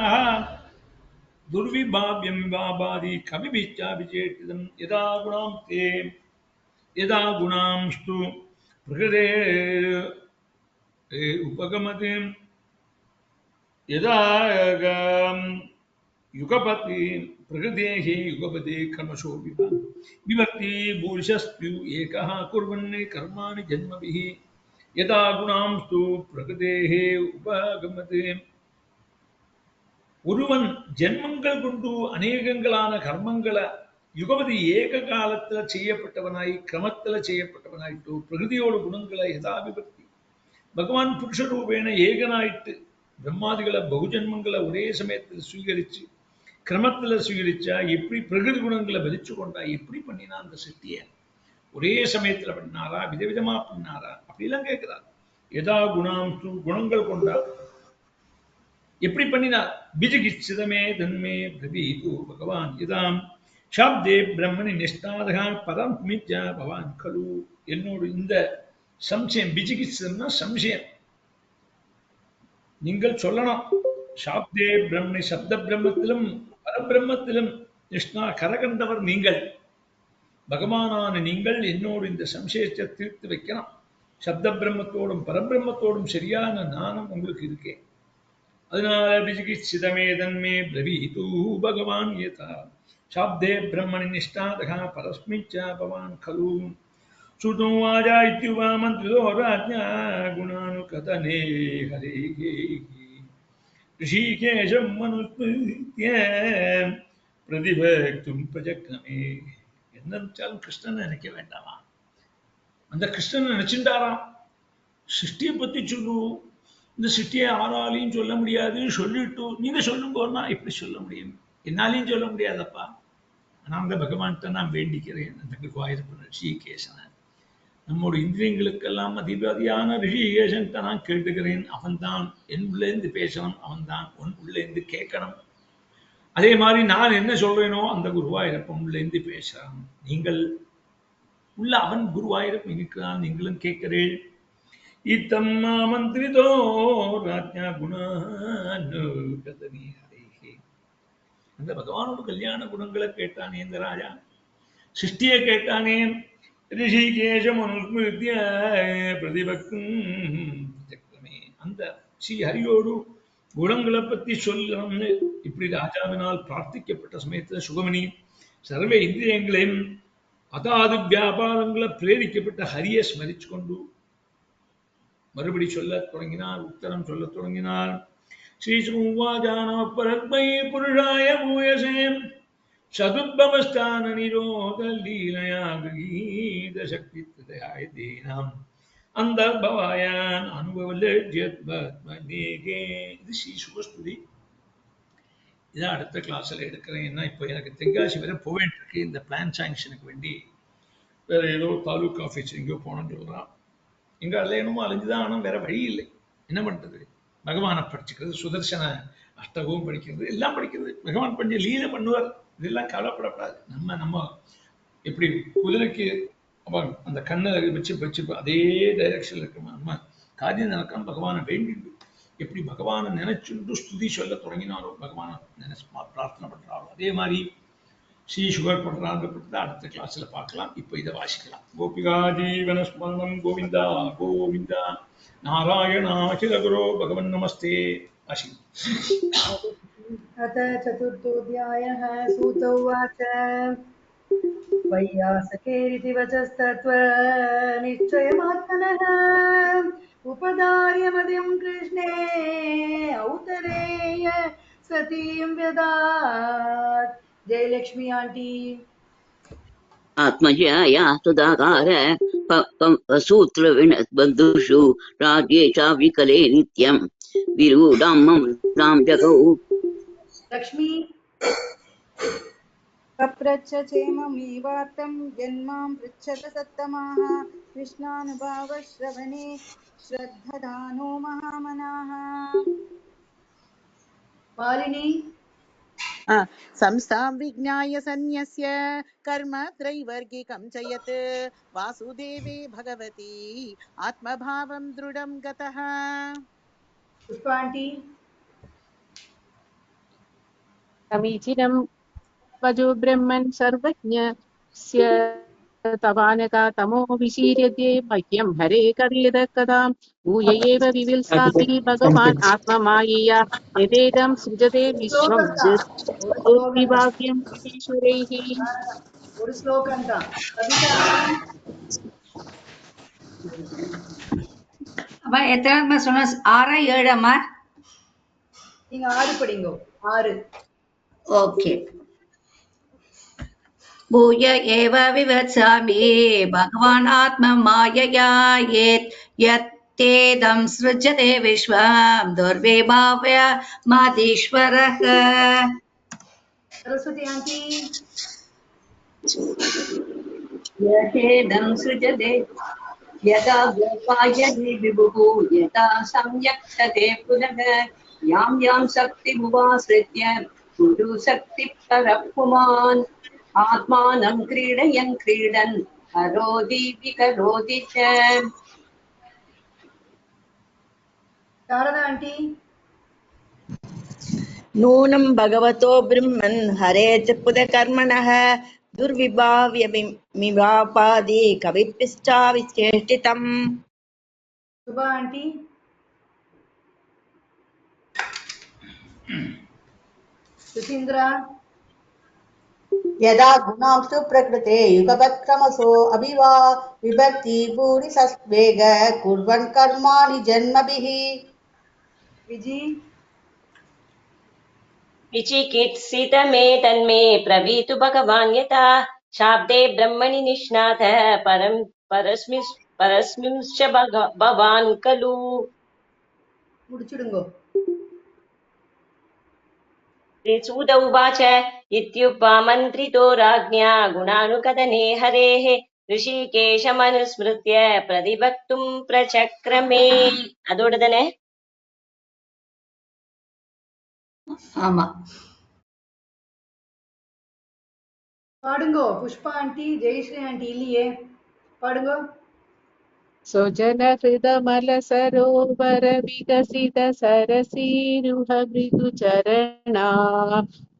துர்விபாவியம் விபாபாதி கவிபிச்சாபிச்சேட்டிதம் யதா குணாம் தே யதா குணாம்ஸ்து பிரகிருதே உபகமதே யதா யுகபதி பிரகிருதேஹி யுகபதே கர்மசோ விபக்தி பூரிஷஸ்து ஏகः குர்வன் கர்மாணி ஜன்மபிஹி யதா குணாம்ஸ்து பிரகிருதேஹி உபகமதே. ஒருவன் ஜென்மங்கள் கொண்டு அநேகங்களான கர்மங்களை யுகபதி ஏக காலத்துல செய்யப்பட்டவனாய் கிரமத்துல செய்யப்பட்டவனாயிட்டு பிரகிருதியோட குணங்களை யதாபிபக்தி பகவான் புருஷ ரூபேன ஏகனாயிட்டு பிரம்மாதிகளை பகுஜன்மங்களை ஒரே சமயத்தில் சுவீகரிச்சு கிரமத்துல சுவீகரிச்சா எப்படி பிரகிருதி குணங்களை வலிச்சு கொண்டா எப்படி பண்ணினா அந்த சித்திய ஒரே சமயத்துல பண்ணாரா விதவிதமா பண்ணாரா அப்படிலாம் கேட்கிறார். யதா குணாம் குணங்கள் கொண்டா எப்படி பண்ணினார்? பிஜகிச்சிதமே தன்மே பிரபீது பகவான் யதாம் சாப்தே பிரம்மணி நிஷ்டாதகா பரம் மித்யா பவான் கலு. என்னோடு இந்த சம்சயம் பிஜகிச்சிதம்னா சம்சயம் நீங்கள் சொல்லணும். சாப்தே பிரம்மணி சப்த பிரம்மத்திலும் பரபிரம்மத்திலும் நிஷ்ணா கரகண்டவர் நீங்கள். பகவானான நீங்கள் என்னோடு இந்த சம்சயத்தை தீர்த்து வைக்கணும். சப்த பிரம்மத்தோடும் பரபிரம்மத்தோடும் சரியான ஞானம் உங்களுக்கு இருக்கே. அதனால விஜிகிச்சிதமே தன்மே பிரவீது பகவான் யதா சாப்தே பிரம்மணி நிஷ்டாதகா பரஸ்மிச்சா பவான் கலு. சுதம் வாஜா இத்யுவா மந்திரோ ராஜ்ஞா குணானுகதனே ஹரே ரிஷிகேஷம் மனுஸ்மிருத்ய பிரதிபக்தும் பிரஜக்னமே. என்ன நினைச்சாலும் கிருஷ்ணனை நினைக்க வேண்டாமா? அந்த கிருஷ்ணனை நினைச்சுட்டாராம். சிருஷ்டியை பத்தி சொல்லு, இந்த சிருஷ்டியை யாராலையும் சொல்ல முடியாது சொல்லிட்டு நீங்க சொல்லும்போதுனா எப்படி சொல்ல முடியும்? என்னாலையும் சொல்ல முடியாதப்பா. ஆனா அந்த பகவான்கிட்ட நான் வேண்டிக்கிறேன். அந்த குருவாயிருப்ப ரிஷிகேசனை நம்மோட இந்திரியங்களுக்கெல்லாம் அதிபதியான ரிஷிகேசன்ட்ட நான் கேட்டுக்கிறேன். அவன்தான் என் உள்ளேந்து பேசணும், அவன்தான் உன் உள்ளேந்து கேட்கணும். அதே மாதிரி நான் என்ன சொல்றேனோ அந்த குருவாயிருப்பன் உள்ளேந்து பேசுறான். நீங்கள் உள்ள அவன் குருவாயிருப்பன் இருக்கிறான், நீங்களும் கேட்கிறேன். இத்தம் மந்திரிதோ ராஜ்ஞா குணானுகதனே ஹரே. அந்த பகவானோட கல்யாண குணங்களை கேட்டானே இந்த ராஜா, சிருஷ்டியை கேட்டானே. ரிஷிகேஷம் அனுஸ்மிருத்ய பிரதிபக்தும் பிரஜக்னமே. அந்த ஸ்ரீ ஹரியோடு குணங்களை பத்தி சொல்லணும்னு இப்படி ராஜாவினால் பிரார்த்திக்கப்பட்ட சமயத்தில் சுகமணி சர்வ இந்திரியங்களையும் அதாவது வியாபாரங்களை பிரேரிக்கப்பட்ட ஹரியை ஸ்மரிச்சு கொண்டு மறுபடி சொல்ல தொடங்கினார். உத்தரம் சொல்ல தொடங்கினார். ஸ்ரீ சுவாஜான பரத்மை புருஷாய பூயசே சதுர்பவஸ்தான நிரோத லீலயா கீத சக்தி தயாய தீனாம் அந்த பவாயான் அனுபவலேகே. இது ஸ்ரீ சுகஸ்துதி. இதான் அடுத்த கிளாஸ்ல எடுக்கிறேன். ஏன்னா இப்போ எனக்கு தென்காசி வரை போயிட்டு இருக்கு. இந்த பிளான் சாங்ஷனுக்கு வேண்டி வேற ஏதோ தாலுக்கா ஆஃபீஸ் எங்கேயோ போனோம்னு சொல்றான். எங்க அலையணுமோ அலைஞ்சுதான். ஆனால் வேற வழி இல்லை. என்ன பண்றது? பகவானை படிச்சுக்கிறது, சுதர்சன அஷ்டகமும் படிக்கிறது, எல்லாம் படிக்கிறது. பகவான் பண்ணி லீலை பண்ணுவார். இதெல்லாம் கவலைப்படப்படாது. நம்ம எப்படி குதிரைக்கு அந்த கண்ணை வச்சு அதே டைரக்ஷன்ல இருக்க நம்ம காரியம் நடக்கணும். பகவானை வேண்டிட்டு எப்படி பகவானை நினைச்சுட்டு ஸ்துதி சொல்ல தொடங்கினாரோ, பகவானை நினைச்சு பிரார்த்தனை பண்றாரோ, அதே மாதிரி ஸ்ரீ சுகர் பண்றாங்கப்பட்டதை அடுத்த கிளாஸ்ல பார்க்கலாம். இப்போ இதை வாசிக்கலாம். கோபிகா ஜீவன ஸ்மரணம் கோவிந்தா கோவிந்தா நாராயணாகில குரு பகவன் நமஸ்தே. வாசி. अथ चतुर्थोऽध्यायः सूत उवाच वैयासकेरिति वचस्तत्त्वनिश्चयमात्मनः उपधार्यमदिं कृष्णे औतरेय सतीं व्यदात्. जयलक्ष्मी आंटी. आत्मजया सुधाकार सूत्र बन्धुषु राज्येशा विकले नित्यं विरूढां ममतां जगौ. लक्ष्मी पप्रच्छ चेममेवार्तं जन्मां पृच्छत सत्तमाः कृष्णानुभावश्रवणे श्रद्धदानो महामनाः मालिनी संस्थां विज्ञाय सन्न्यस्य कर्म त्रैवर्गिकं च यत् वासुदेवे भगवती आत्मभावं दृढं गतः। पुष्पा आंटी समीचीनं वजो ब्रह्मन् सर्वज्ञस्य तवानका तमो विशीर्यते मह्यं हरे करेद कदा भूय एव विविल्सामि भगवान् आत्ममायया यदेदं सृजते विश्वं श्लोकस्ता ஒரு ஸ்லோகம் தான் ज्योतिवाक्यं ईश्वरैः ஒரு ஸ்லோகம் தான் கவிதா ஆண்டி அம்மா எத்தனை சொன்ன? 6 7 அம்மா? நீங்க 6 படிங்கோ 6 ஓகே. भूय एव विवत्सामि भगवान् आत्ममायया यत्तेदं सृजते विश्वं दुर्विभाव्य मदीश्वरः। सरस्वती आंटी यथेदं सृजते यदा गोपायति विभुः यथा संयक्षते पुनः यां यां शक्तिमुपाश्रित्य गुरु शक्तिः पुमान् आत्मानं क्रीडयन् क्रीडन् करोति विकरोति च। शारदा आंटी नूनं भगवतो ब्रह्मन् हरे च पुदकर्मणः दुर्विभाव्यमिवापादि कविपिश्चाविचेष्टितम्। सुभा आंटी सुशींद्रा यदा गुणांस्तु प्रकृते युगपत्क्रमसो अभिवा विभक्ति भूरि सस्वेग कुर्वन् कर्माणि जन्मभिः विजी विचिकित्सितमेतन्मे ब्रवीतु भगवान् यथा शाब्दे ब्रह्मणि निष्णातः परस्मिंश्च भवान् खलु। मुडिचिडुंगो सूत उवाच इत्युपमन्त्रितो राज्ञा गुणानुकथने हरेः ऋषिकेशमनुस्मृत्य प्रतिवक्तुं प्रचक्रमे। அதோட தானே? ஆமா. पाडुंगो पुष्पा आंटी जयश्री आंटी इल्लिये पाडुंगो स्वजनहृदमलसरोवर विकसित सरसीरुह मृदुचरणा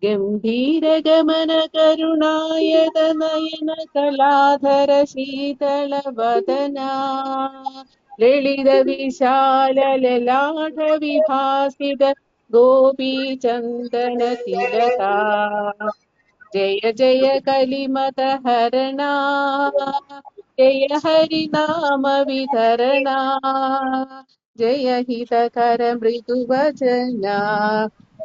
गम्भीरगमन करुणायतनयन कलाधर शीतलवदना ललित विशाल ललाट विभासित गोपीचन्दन तिलका जय जय कलिमत हरणा जय हरिनाम वितरणा जय हितकर मृदुवचना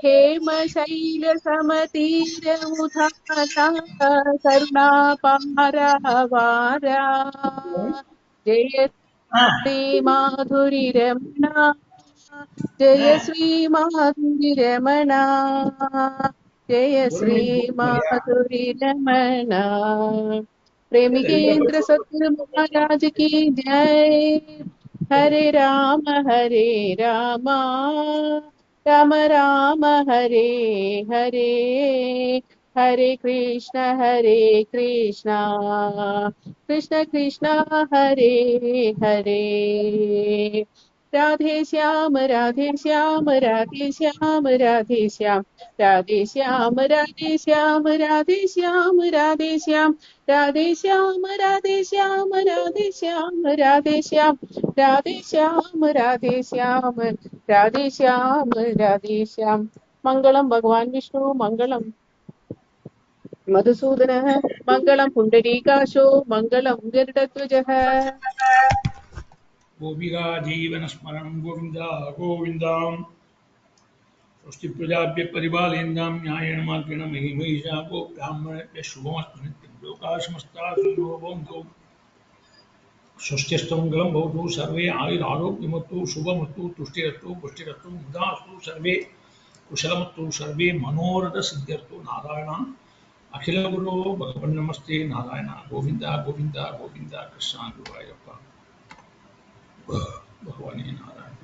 हेम शैल समतीर उधाना करुणा पारवारा जय श्री माधुरी रमणा जय श्री माधुरी रमणा जय श्री माधुरी रमणा प्रेमिकेंद्र सतगुरु महाराज की जय। हरे राम राम राम हरे हरे हरे कृष्ण कृष्ण कृष्ण हरे हरे राधे श्याम राधे श्याम राधे श्याम राधे श्याम राधे श्याम राधे श्याम राधे श्याम राधे श्याम राधे श्याम राधे श्याम राधे श्याम राधे श्याम राधे श्याम राधे श्याम राधे श्याम राधे श्याम। मंगलम भगवान विष्णु मंगलम मधुसूदन मंगलम पुंडरीकाशो मंगलम गरुडध्वजः। गोपिका जीवनस्मरणं गोविन्द गोविन्द स्वस्ति प्रजाभ्य परिपालयन्तां न्यायेन मार्गेण महिमहिषा गोब्राह्मणेभ्यः शुभमस्तु नित्यं लोकाः समस्ताः सुखिनो भवन्तु स्वस्तिस्तु मङ्गलं भवतु सर्वे आयुरारोग्यमस्तु शुभमस्तु तुष्टिरस्तु पुष्टिरस्तु मुदास्तु सर्वे कुशलमस्तु सर्वे मनोरथसिद्ध्यर्थु नारायण अखिल गुरु भगवन् नमस्ते नारायण गोविंद गोविंद गोविंद कृष्ण गुरुवायप्पा भगवाने नारायण